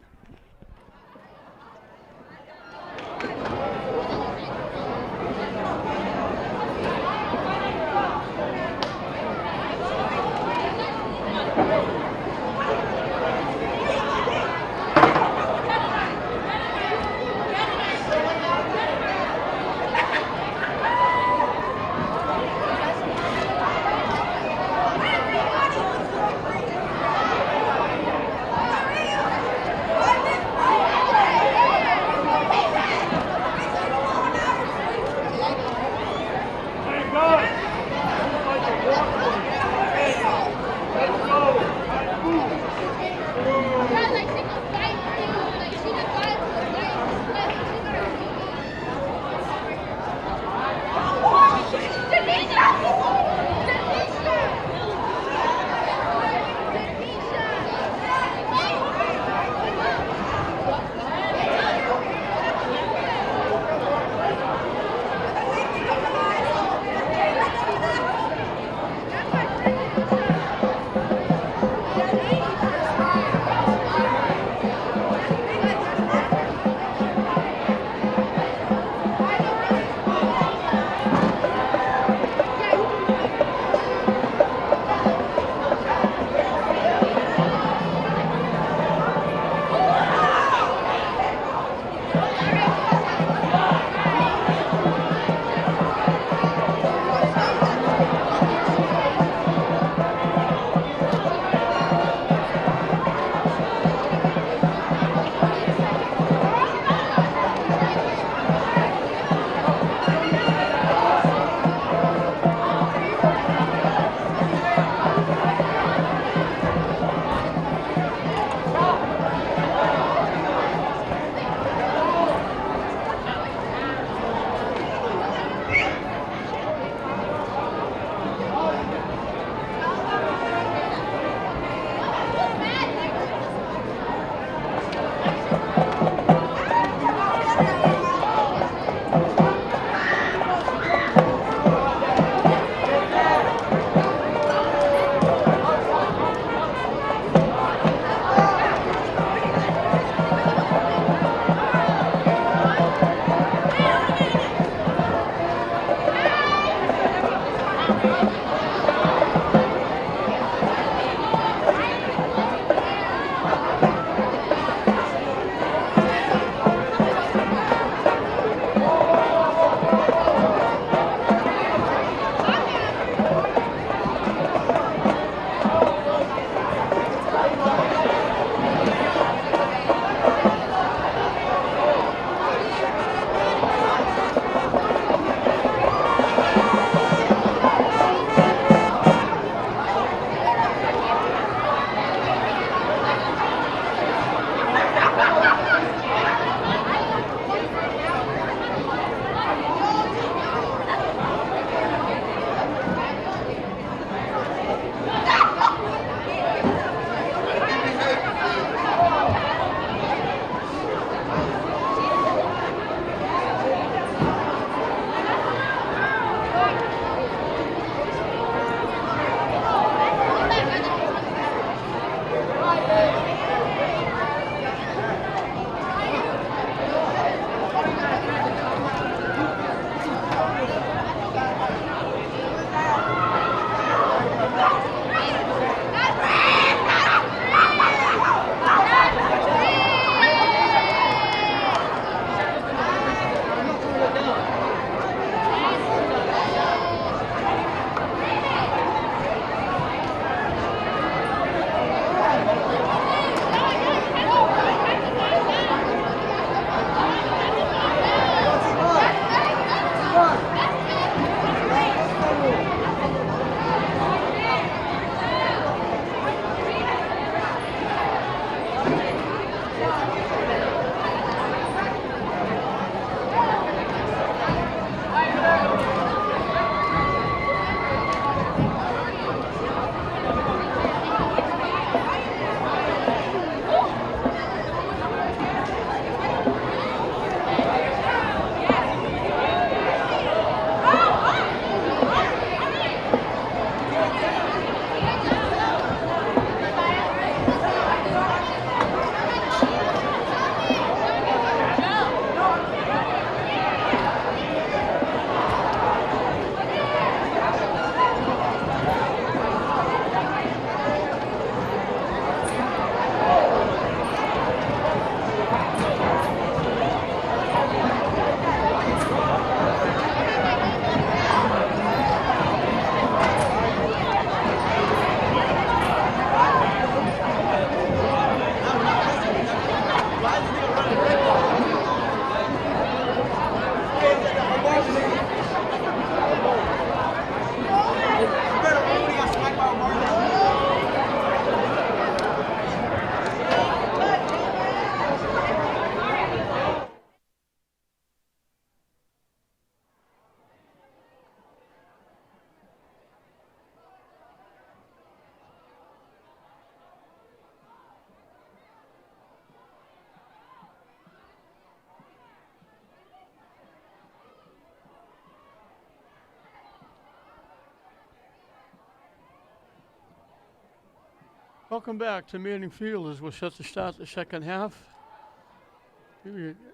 Welcome back to Manning Field as we're set to start the second half.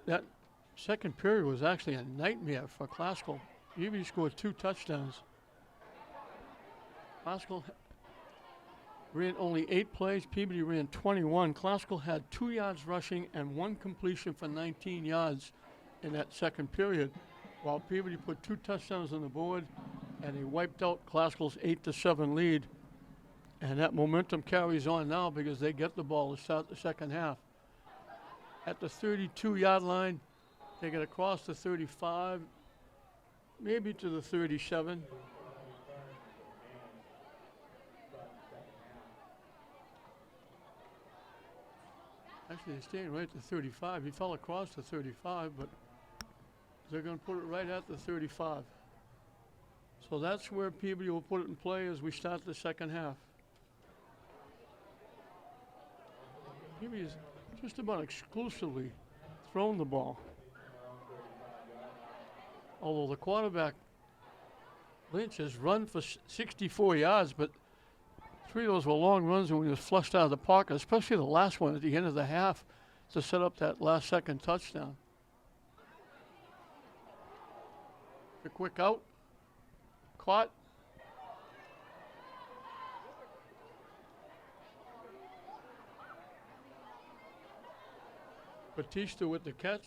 That second period was actually a nightmare for Classical. Peabody scored 2 touchdowns. Classical ran only 8 plays. Peabody ran 21. Classical had 2 yards rushing and 1 completion for 19 yards in that second period, while Peabody put 2 touchdowns on the board and they wiped out Classical's 8-7 lead. And that momentum carries on now because they get the ball to start the second half. At the 32-yard line, they get across the 35, maybe to the 37. Actually, they're staying right at the 35. He fell across the 35, but they're going to put it right at the 35. So that's where Peabody will put it in play as we start the second half. Peabody has just about exclusively thrown the ball. Although the quarterback, Lynch, has run for 64 yards, but 3 of those were long runs when he was flushed out of the pocket, especially the last one at the end of the half to set up that last second touchdown. A quick out. Caught. Batista with the catch.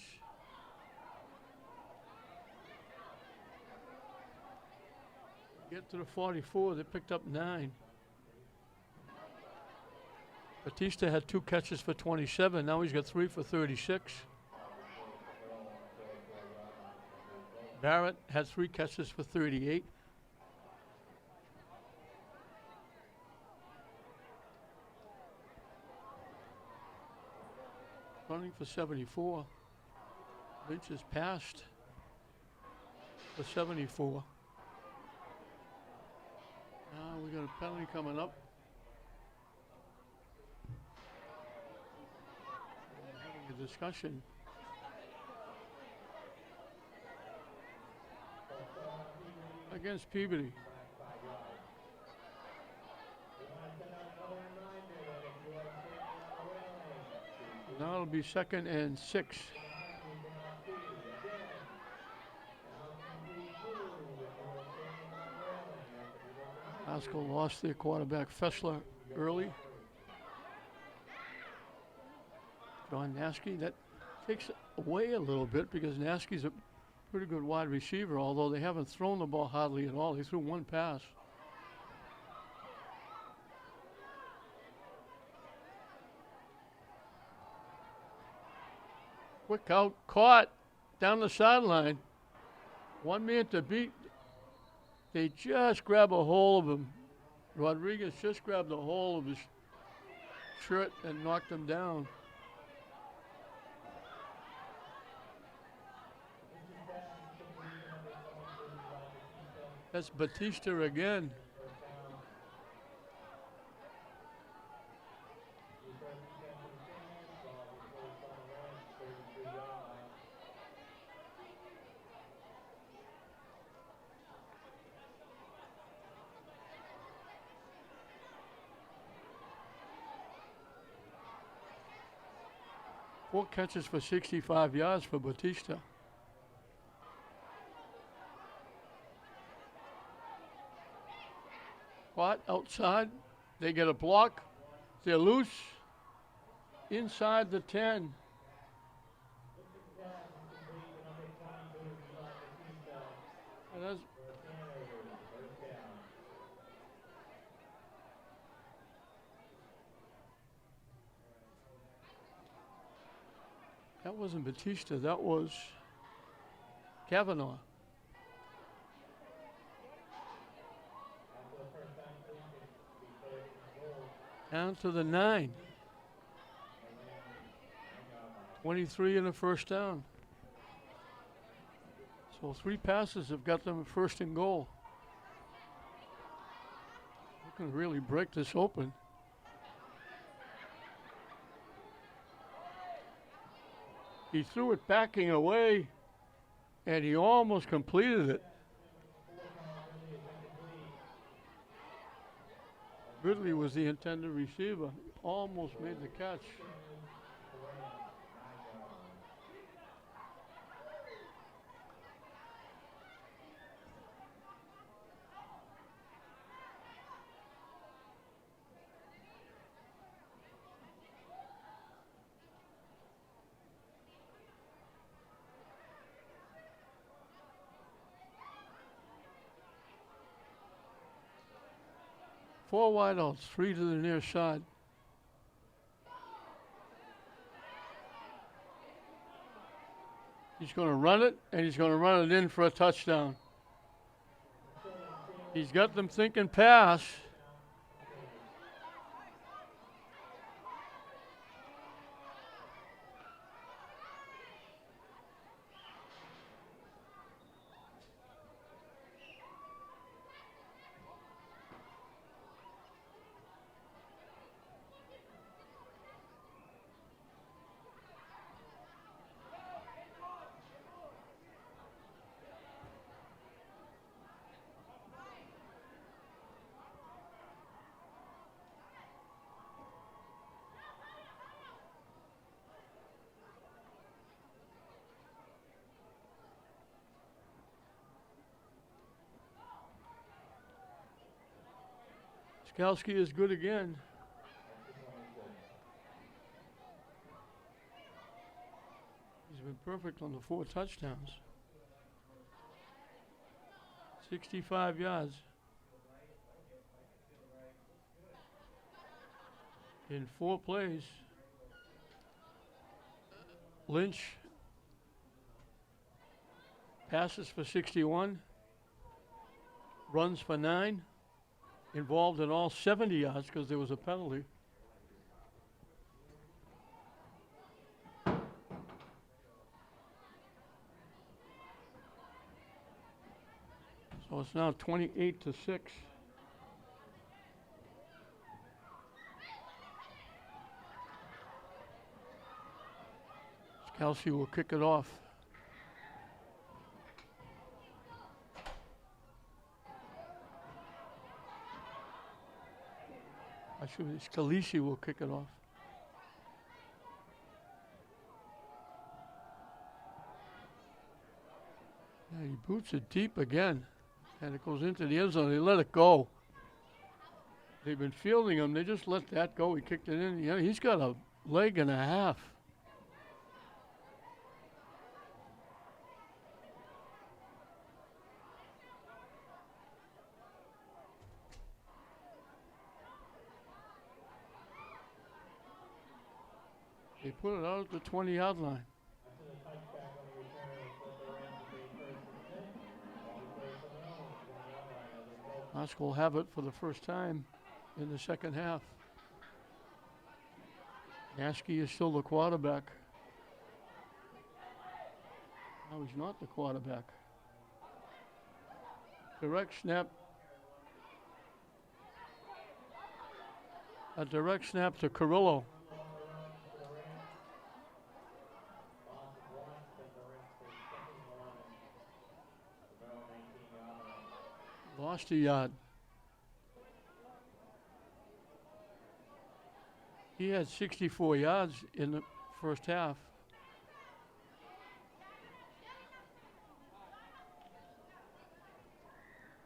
Get to the 44, they picked up 9. Batista had 2 catches for 27. Now he's got 3 for 36. Barrett had 3 catches for 38. Running for 74. Lynch is passed for 74. Now we got a penalty coming up. Having a discussion. Against Peabody. Now it'll be 2nd and 6. Haskell lost their quarterback Fessler early. John Naskey, that takes away a little bit because Naskey's a pretty good wide receiver, although they haven't thrown the ball hardly at all. They threw 1 pass. Quick out, caught down the sideline. 1 man to beat. They just grab a hold of him. Rodriguez just grabbed a hold of his shirt and knocked him down. That's Batista again. Four catches for 65 yards for Batista. Caught outside. They get a block. They're loose. Inside the 10. And that wasn't Batista, that was Kavanaugh. Down to the 9. 23 and a first down. So 3 passes have got them first and goal. We can really break this open. He threw it backing away, and he almost completed it. Ridley was the intended receiver. Almost made the catch. Four wideouts, 3 to the near side. He's going to run it, and he's going to run it in for a touchdown. He's got them thinking pass. Skalski is good again. He's been perfect on the 4 touchdowns. 65 yards. In 4 plays. Lynch passes for 61, runs for 9, involved in all 70 yards because there was a penalty. So it's now 28-6. Kelsey will kick it off. Actually, Scalisi will kick it off. Yeah, he boots it deep again, and it goes into the end zone. They let it go. They've been fielding him. They just let that go. He kicked it in. Yeah, he's got a leg and a half. They put it out at the 20-yard line. Musk will have it for the first time in the second half. Yaski is still the quarterback. No, he's not the quarterback. Direct snap. A direct snap to Carrillo. Lost a yard. He had 64 yards in the first half.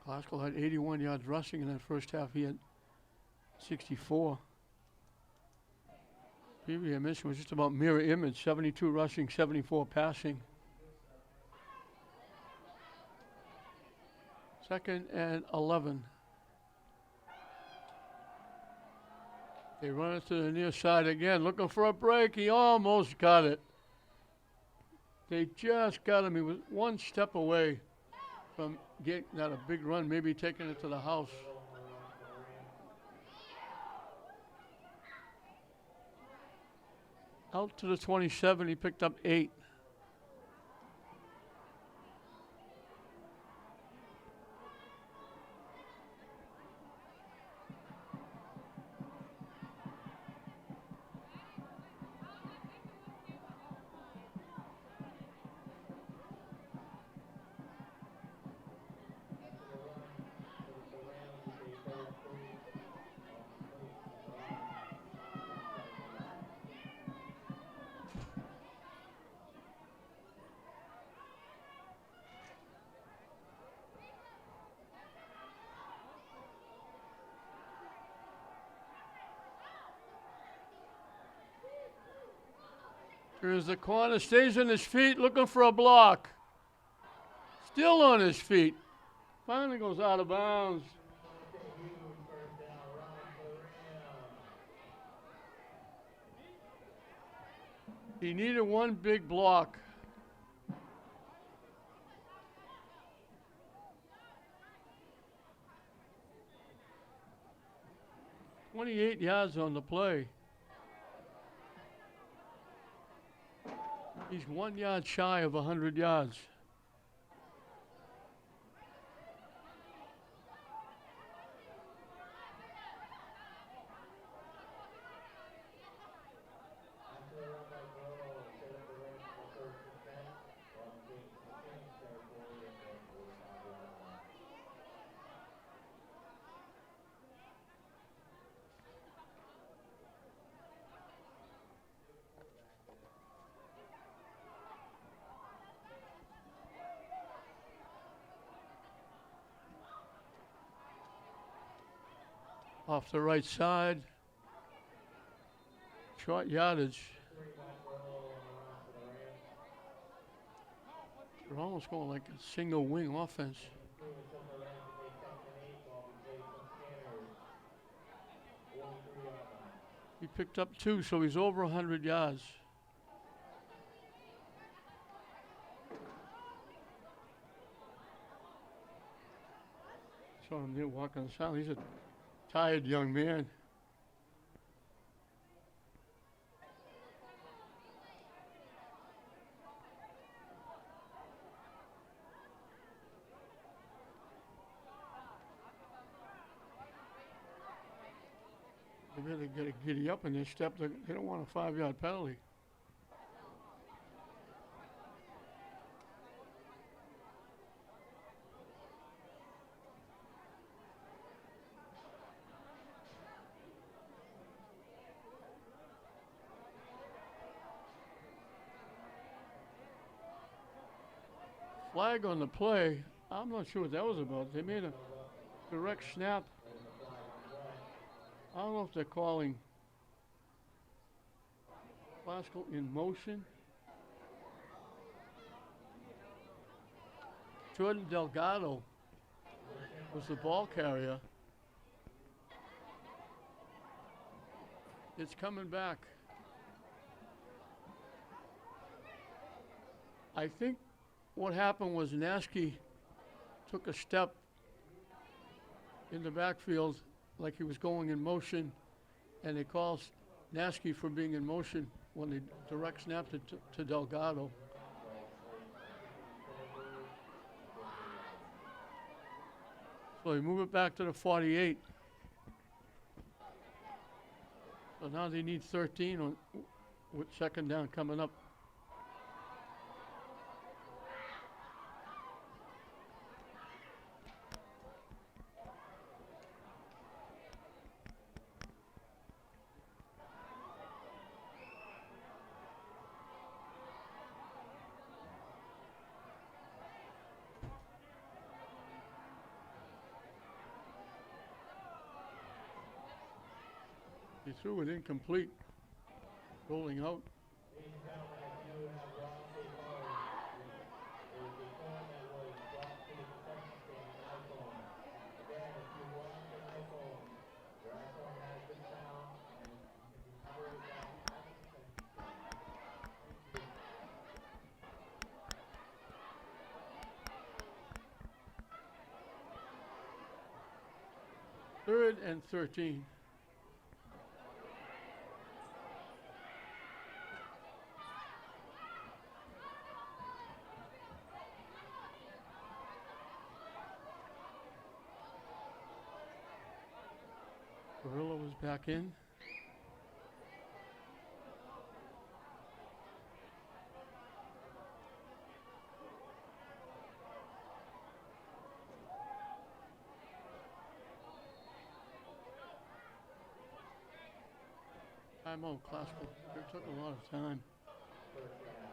Glasgow had 81 yards rushing in that first half. He had 64. Peabody, I mentioned, was just about mirror image, 72 rushing, 74 passing. 2nd and 11. They run it to the near side again, looking for a break. He almost got it. They just got him. He was one step away from getting not a big run, maybe taking it to the house. Out to the 27, he picked up 8. Here's the corner, stays on his feet, looking for a block. Still on his feet. Finally goes out of bounds. He needed one big block. "28 yards on the play. He's 1 yard shy of 100 yards. Off the right side. Short yardage. They're almost going like a single wing offense. He picked up 2, so he's over 100 yards. Saw him there walking the side. He's a tired young man. They better get a giddy up in this step. They don't want a 5-yard penalty. Flag on the play. I'm not sure what that was about. They made a direct snap. I don't know if they're calling Glasgow in motion. Jordan Delgado was the ball carrier. It's coming back. I think what happened was Naskey took a step in the backfield like he was going in motion, and they called Naskey for being in motion when they direct snapped it to Delgado. So they move it back to the 48. So now they need 13 on, with second down coming up. He threw it incomplete, rolling out. Third and 13. Gorilla was back in. Timeout, Glasgow. It took a lot of time.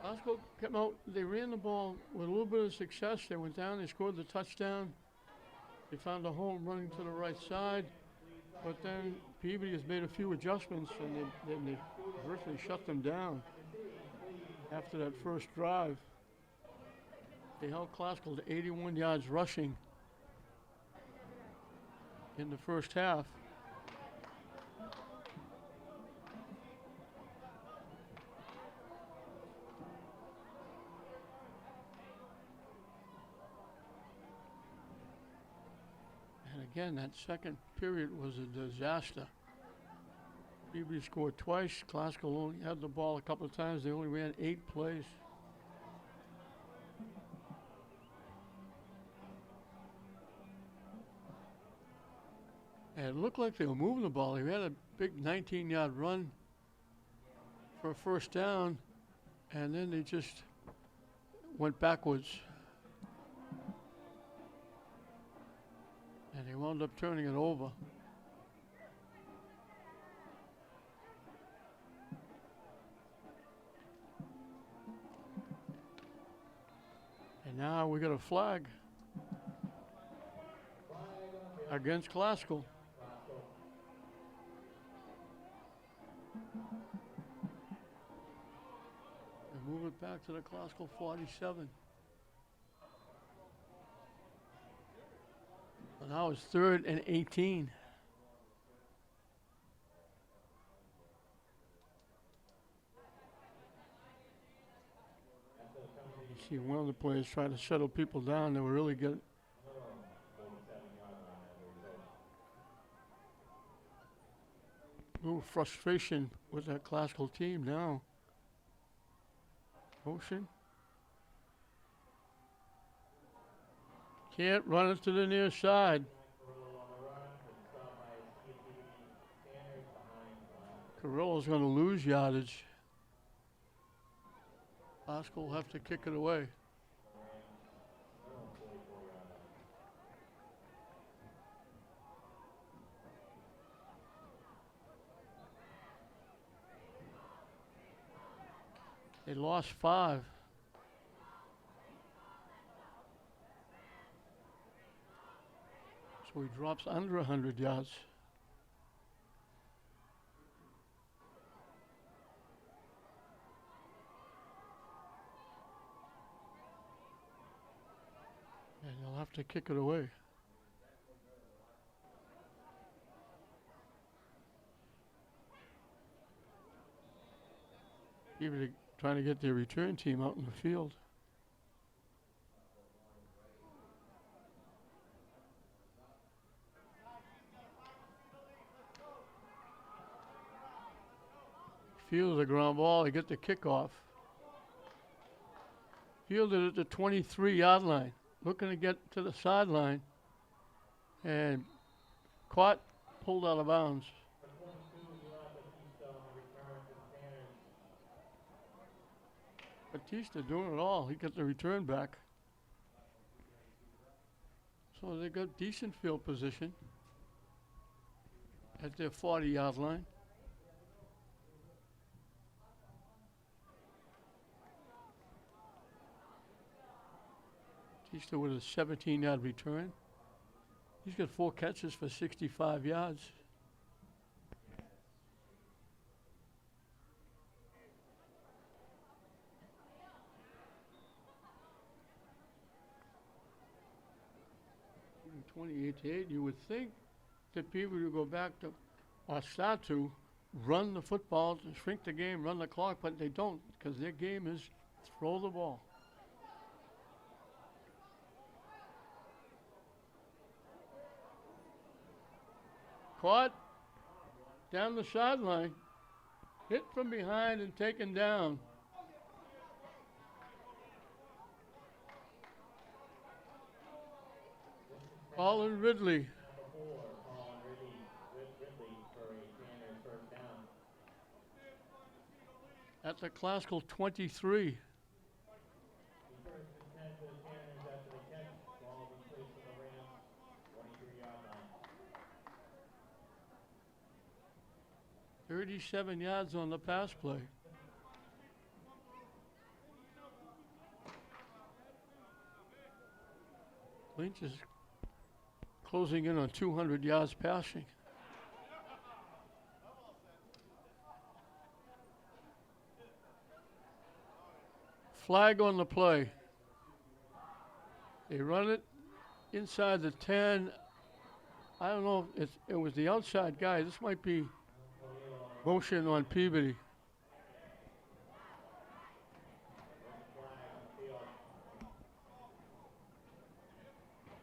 Glasgow came out, they ran the ball with a little bit of success. They went down, they scored the touchdown. They found a home running to the right side. But then Peabody has made a few adjustments, and then they virtually shut them down. after that first drive. They held Classical to 81 yards rushing in the first half. And again, that second period was a disaster. Peabody scored twice. Classical only had the ball a couple of times. They only ran 8 plays. And it looked like they were moving the ball. They had a big 19-yard run for a first down, and then they just went backwards. And they wound up turning it over. And now we got a flag against Classical. And move it back to the Classical 47. And now it's 3rd and 18. You see one of the players trying to settle people down. They were really good. A little frustration with that Classical team now. Motion. Can't run it to the near side. Carrillo's going to lose yardage. Classical will have to kick it away. They lost 5. So he drops under 100 yards. And he'll have to kick it away. Even trying to get their return team out in the field. Fields the ground ball, they get the kickoff. Fielded at the 23-yard line, looking to get to the sideline, and caught, pulled out of bounds. Batista doing it all. He got the return back. So they got decent field position at their 40-yard line. Batista with a 17-yard return. He's got 4 catches for 65 yards. In 28-8, you would think that people would go back to, or start to, run the football, to shrink the game, run the clock, but they don't, because their game is throw the ball. Caught down the sideline, hit from behind and taken down. Colin Ridley. At the Classical 23. "37 yards on the pass play." Lynch is closing in on 200 yards passing. Flag on the play. They run it inside the 10. I don't know if it was the outside guy. This might be motion on Peabody.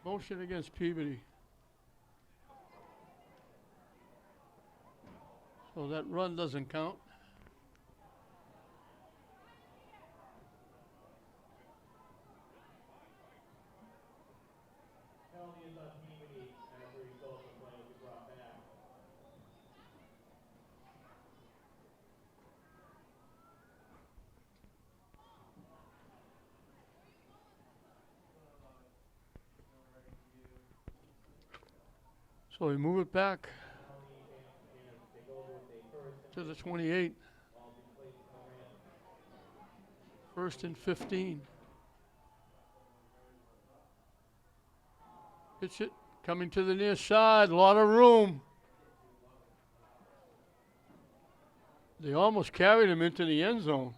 Motion against Peabody. So that run doesn't count. So we move it back to the 28. First and 15. Pitch it, coming to the near side, a lot of room. They almost carried him into the end zone.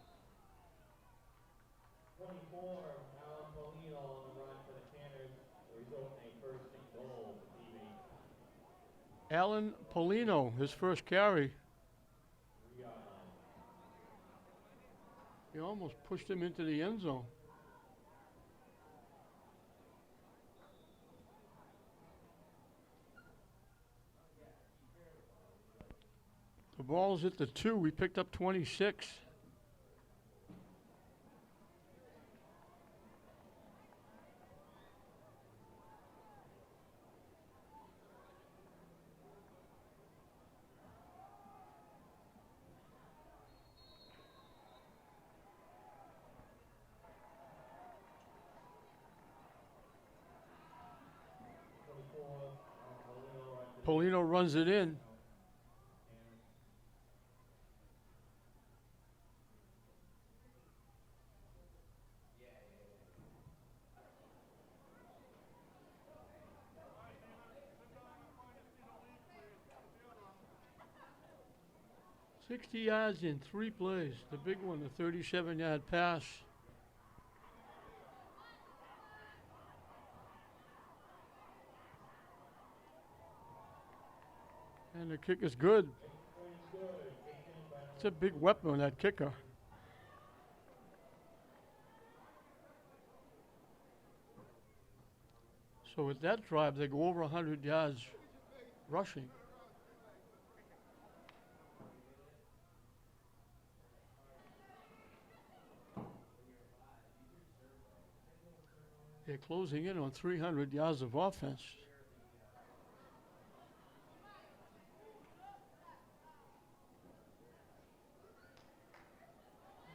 Alan Polino, his first carry. He almost pushed him into the end zone. The ball's at the 2. We picked up 26. Polino runs it in. "60 yards in 3 plays. The big one, the 37-yard pass. And the kick is good. It's a big weapon, that kicker. So with that drive, they go over 100 yards rushing. They're closing in on 300 yards of offense.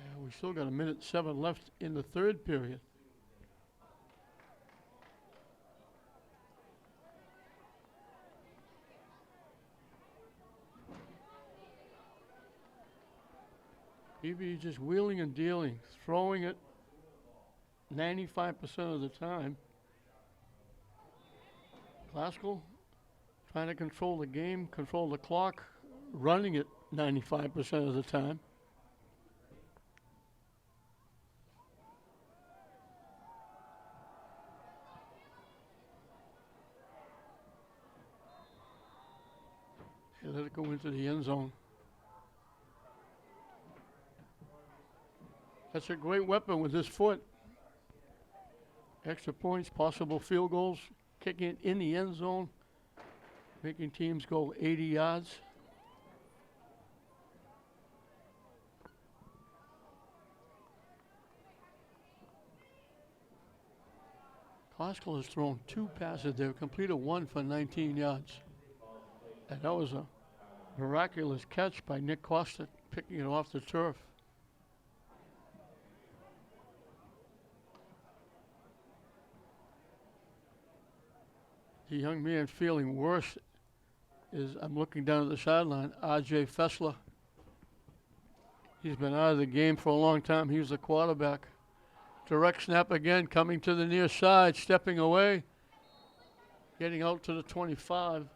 And we still got 1:07 left in the third period. Peabody just wheeling and dealing, throwing it 95% of the time. Classical trying to control the game, control the clock, running it 95% of the time. They let it go into the end zone. That's a great weapon with his foot. Extra points, possible field goals, kicking it in the end zone, making teams go 80 yards. Classical has thrown 2 passes. They've completed 1 for 19 yards. And that was a miraculous catch by Nick Costa, picking it off the turf. The young man feeling worse is, I'm looking down at the sideline, R.J. Fessler. He's been out of the game for a long time. He was the quarterback. Direct snap again, coming to the near side, stepping away, getting out to the 25.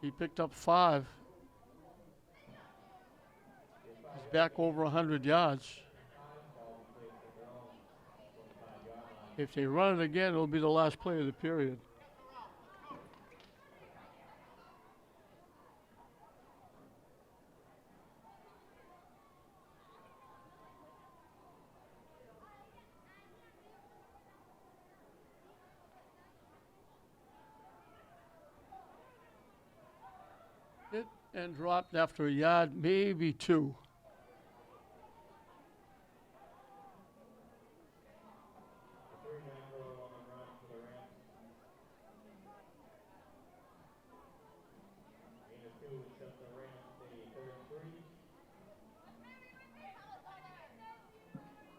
He picked up 5. back over 100 yards. If they run it again, it'll be the last play of the period. Hit and dropped after a yard, maybe two.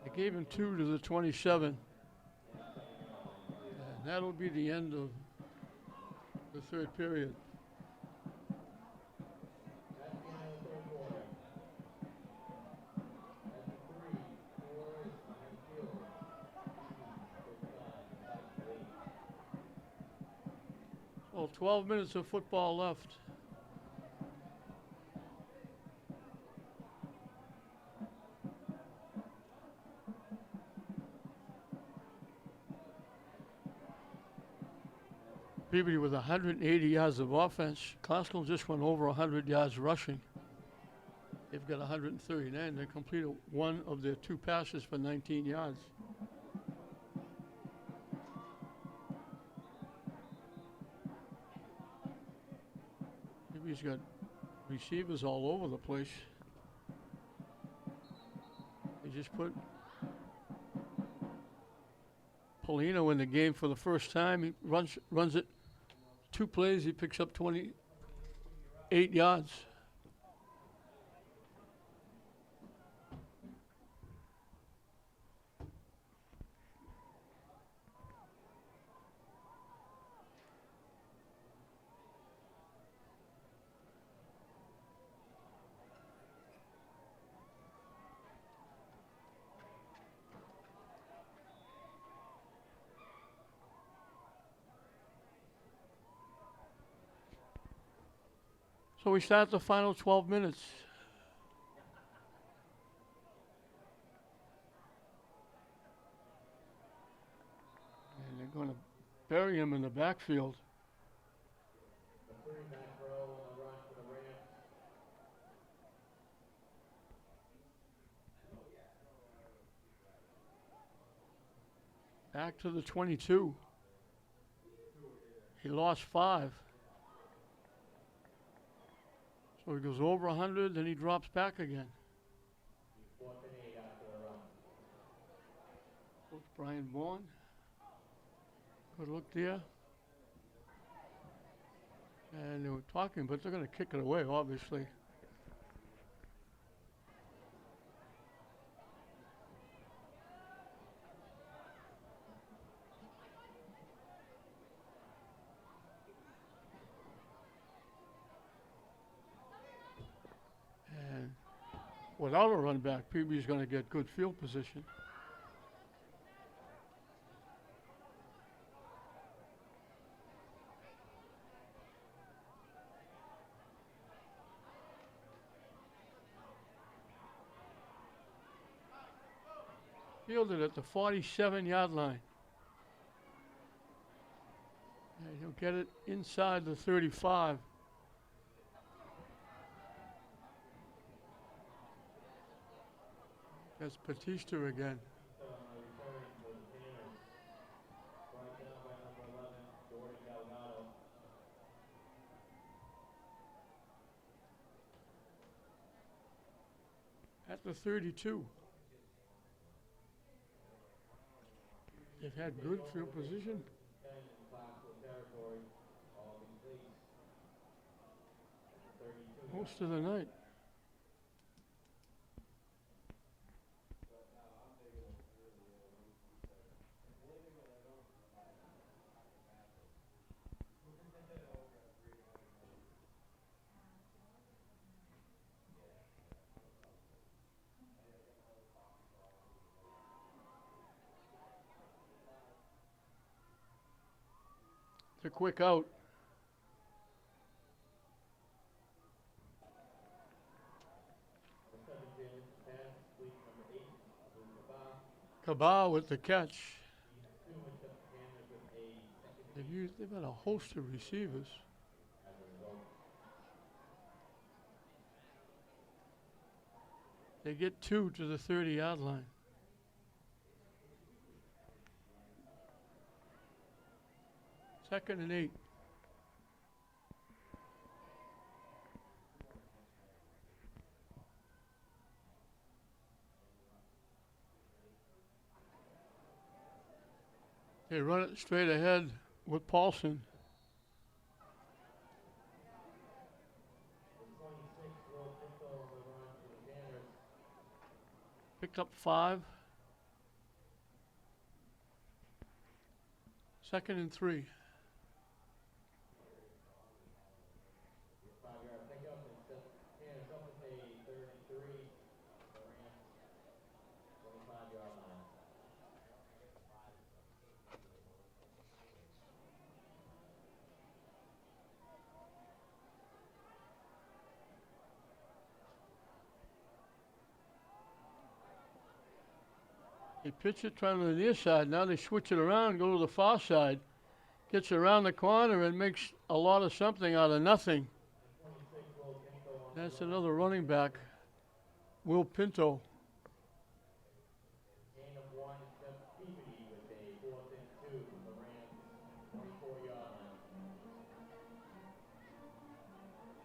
They gave him 2 to the 27. And that'll be the end of the third period. Well, 12 minutes of football left. Peabody with 180 yards of offense. Classical just went over 100 yards rushing. They've got 139. They completed one of their 2 passes for 19 yards. Peabody's got receivers all over the place. They just put Polino in the game for the first time. He runs it 2 plays. He picks up 28 yards. So we start the final 12 minutes. And they're going to bury him in the backfield. Back to the 22. He lost 5. So he goes over 100, then he drops back again. Coach Brian Vaughn. Good look there. And they were talking, but they're going to kick it away, obviously. And without a run back, Peabody's going to get good field position. Fielded at the 47-yard line. And he'll get it inside the 35. That's Batista again. At the 32. They've had good field position. Most of the night. It's a quick out. Cabal with the catch. They've got a host of receivers. They get 2 to the 30-yard line. Second and 8. They run it straight ahead with Paulson. Picked up 5. Second and 3. They pitch it trying to the near side. Now they switch it around, go to the far side. Gets around the corner and makes a lot of something out of nothing. That's another running back, Will Pinto. Gain of 1 to Peabody with a 4th and 2 from the Rams 24-yard line.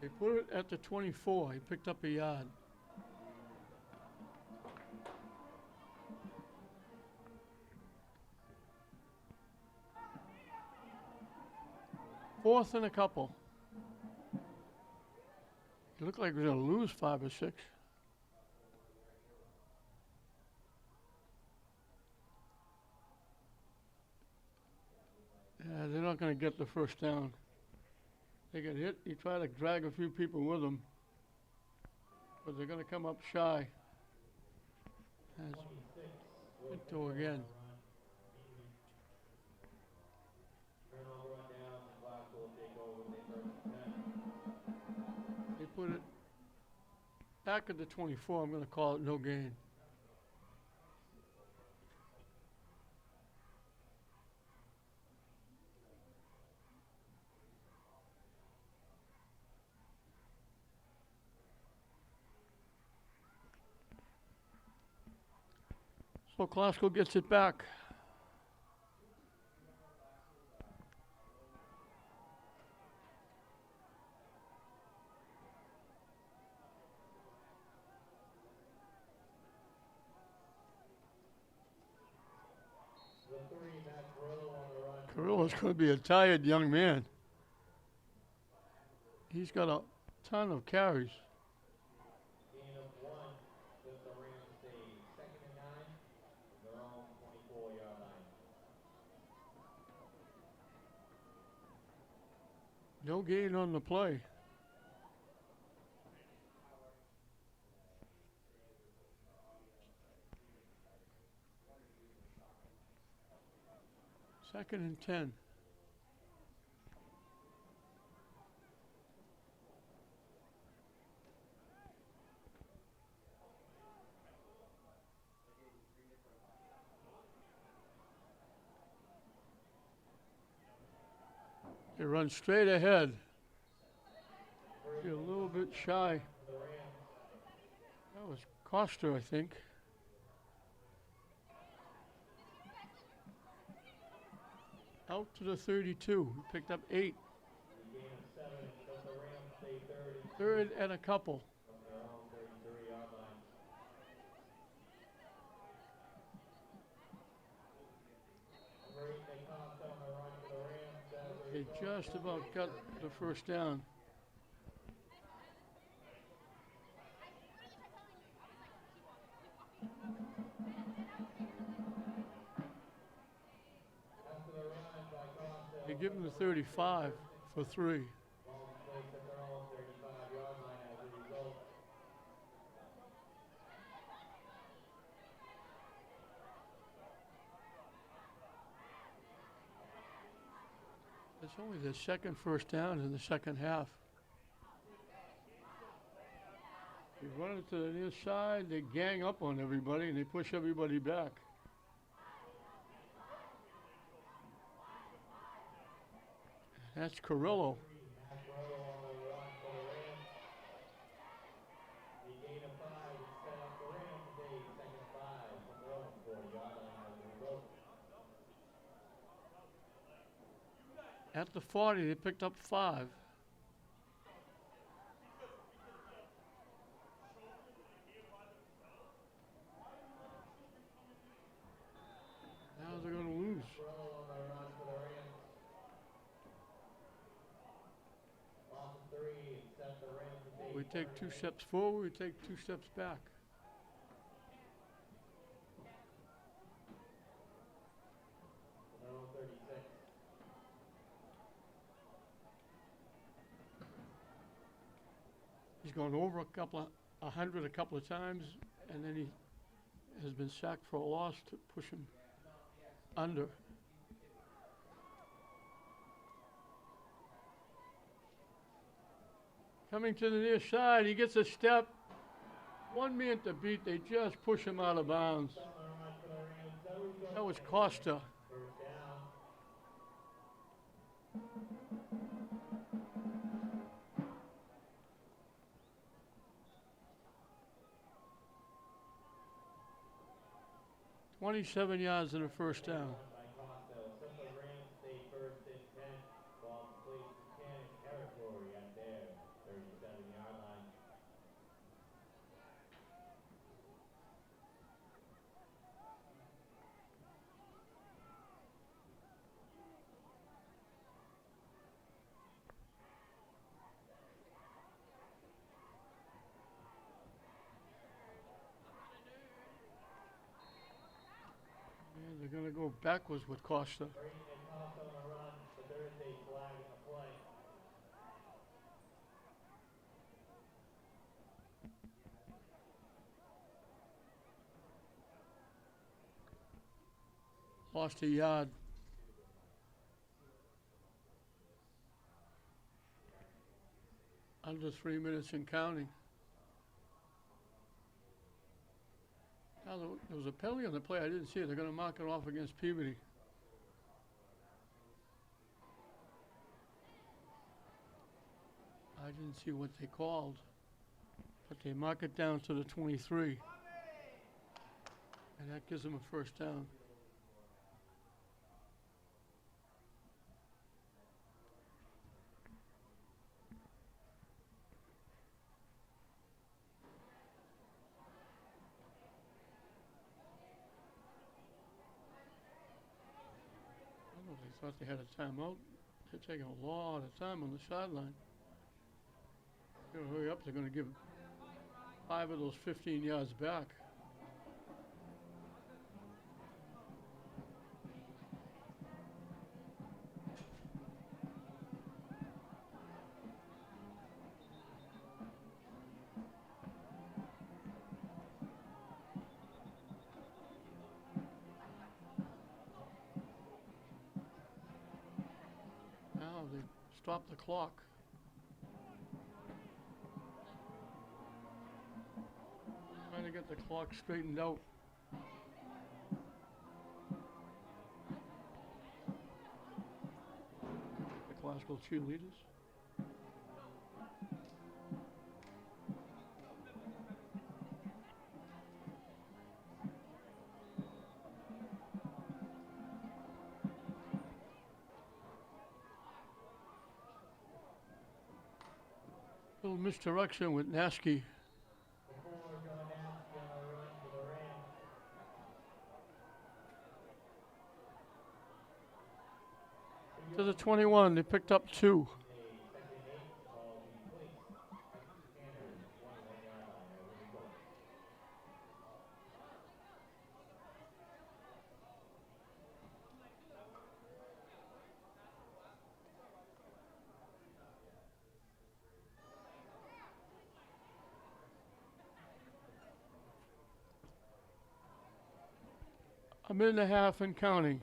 They put it at the 24. He picked up a yard. Fourth and a couple. It looked like we were going to lose 5 or 6. Yeah, they're not going to get the first down. They get hit. You try to drag a few people with them, but they're going to come up shy. That's Pinto again. They put it back at the 24. I'm going to call it no gain. So Glasgow gets it back. Carrillo's going to be a tired young man. He's got a ton of carries. Gain of 1 with the Rams stay 2nd and 9 from their own 24-yard line. No gain on the play. Second and 10. They run straight ahead. They're a little bit shy. That was Coster, I think. Out to the 32. He picked up 8. Gain of 7, but the Rams stay 30 Third and a couple. from their own 33-yard line. Number 8, they cost on the run for the Rams. They just about got the first down. They give him the 35 for 3. It's only the second first down in the second half. They run it to the near side, they gang up on everybody, and they push everybody back. That's Carrillo. Matt Carrillo on the run for the Rams. The gain of 5 to set up the Rams today. Second and 5 from their own 40-yard line as we go. At the 40, they picked up 5. Now they're going to lose. Carrillo on the run for the Rams. Loss of 3 and set the Rams today. We take 2 steps forward, we take 2 steps back. From their own 36. He's gone over 100 a couple of times, and then he has been sacked for a loss to push him under. Coming to the near side, he gets a step. 1 man to beat, they just push him out of bounds. On the run for the Rams. That was Costa. First down. $27 yards and a first down. By Costa. Set the Rams stay first and 10. Ball plays to Cannon territory at their 37-yard line. And they're going to go backwards with Costa. Brayton and Costa on the run. The Thursday flag in the play. Lost a yard. Under 3 minutes and counting. Now, there was a penalty on the play. I didn't see it. They're going to mark it off against Peabody. I didn't see what they called, but they mark it down to the 23. And that gives them a first down. I don't know if they thought they had a timeout. They're taking a lot of time on the sideline. They're going to hurry up. They're going to give 5 of those 15 yards back. Now they stop the clock. Trying to get the clock straightened out. The classical cheerleaders. Little misdirection with Nasky. Before going down on the run for the Rams. To the 21, they picked up 2. A second and 8 ball being placed at the Cannon 21-yard line as we go. A minute and a half and counting.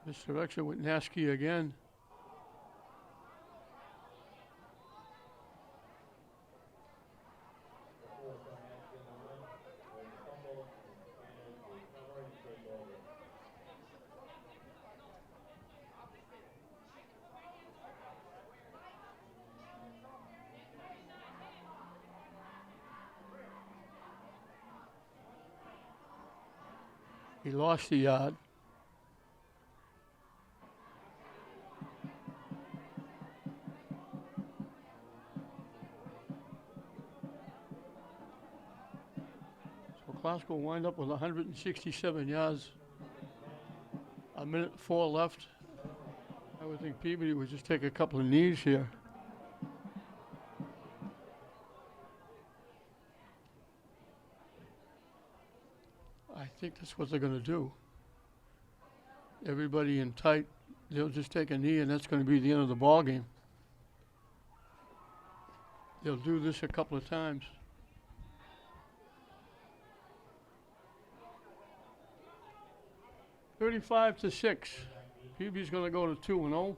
Misdirection with Nasky again. He lost the yard. So Classical wind up with 167 yards. A minute 4 left. I would think Peabody would just take a couple of knees here. I think that's what they're going to do. Everybody in tight, they'll just take a knee, and that's going to be the end of the ball game. They'll do this a couple of times. (35-6). Peabody's going to go to 2-0.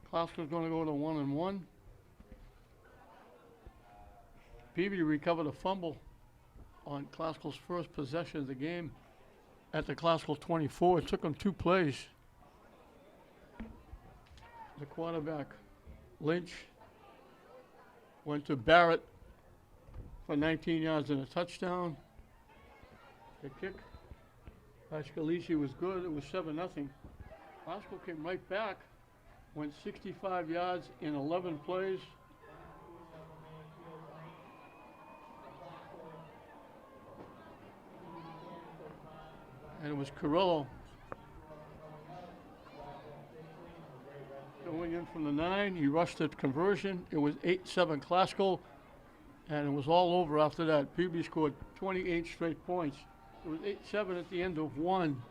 Classical's going to go to 1-1. Peabody recovered a fumble on Classical's first possession of the game at the Classical 24. It took them 2 plays. The quarterback, Lynch, went to Barrett for 19 yards and a touchdown. The kick by Scalisi was good. It was 7-0. Classical came right back, went 65 yards in 11 plays. And it was Carrillo going in from the 9. He rushed at conversion. It was 8-7 Classical, and it was all over after that. Peabody scored 28 straight points. It was 8-7 at the end of 1.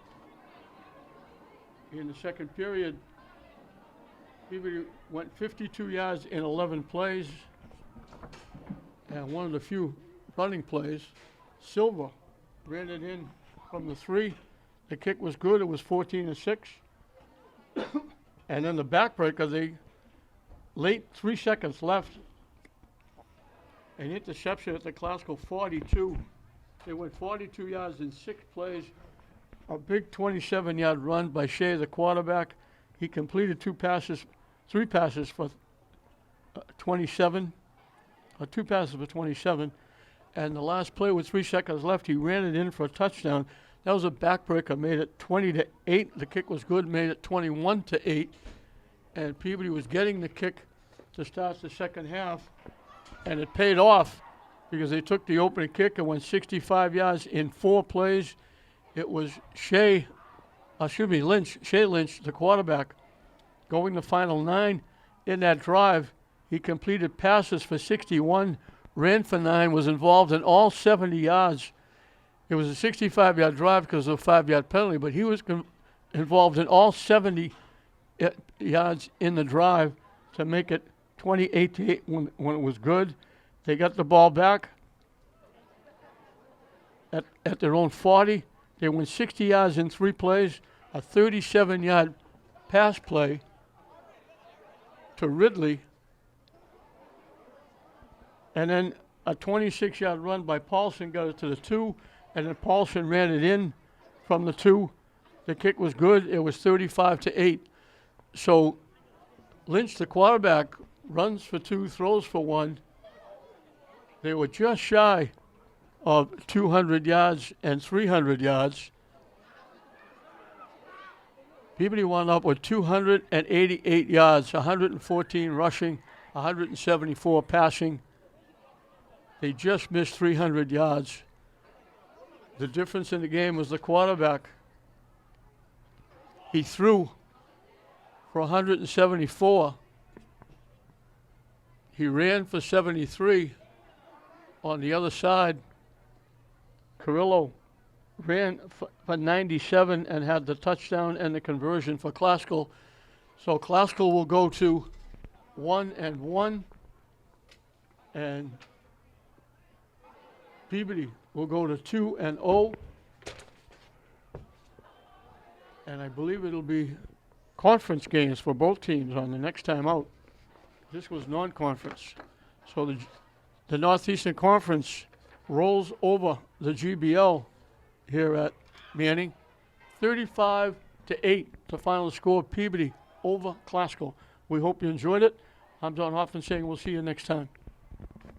In the second period, Peabody went 52 yards in 11 plays, and one of the few running plays, Silva ran it in from the 3. The kick was good. It was 14-6. And then the backbreaker, they late 3 seconds left, an interception at the Classical 42. They went 42 yards in 6 plays. A big 27-yard run by Shea, the quarterback. He completed 3 passes for 27, 2 passes for 27. And the last play with 3 seconds left, he ran it in for a touchdown. That was a backbreaker, made it 20-8. The kick was good, made it 21-8. And Peabody was getting the kick to start the second half, and it paid off because they took the opening kick and went 65 yards in 4 plays. It was Shea Lynch, the quarterback, going the final 9 in that drive. He completed passes for 61, ran for 9, was involved in all 70 yards. It was a 65-yard drive because of a 5-yard penalty, but he was involved in all 70 yards in the drive to make it 28-8 when it was good. They got the ball back at their own 40. They went 60 yards in 3 plays, a 37-yard pass play to Ridley, and then a 26-yard run by Paulson got it to the 2, and then Paulson ran it in from the 2. The kick was good. It was 35-8. So Lynch, the quarterback, runs for 2, throws for 1. They were just shy of 200 yards and 300 yards. Peabody wound up with 288 yards, 114 rushing, 174 passing. They just missed 300 yards. The difference in the game was the quarterback. He threw for 174. He ran for 73. On the other side, Carrillo ran for 97 and had the touchdown and the conversion for Classical. So Classical will go to 1-1, and Peabody will go to 2-0. And I believe it'll be conference games for both teams on the next time out. This was non-conference. So the Northeastern Conference rolls over the GBL here at Manning. 35-8, the final score, Peabody over Classical. We hope you enjoyed it. I'm Don Hoffman saying we'll see you next time.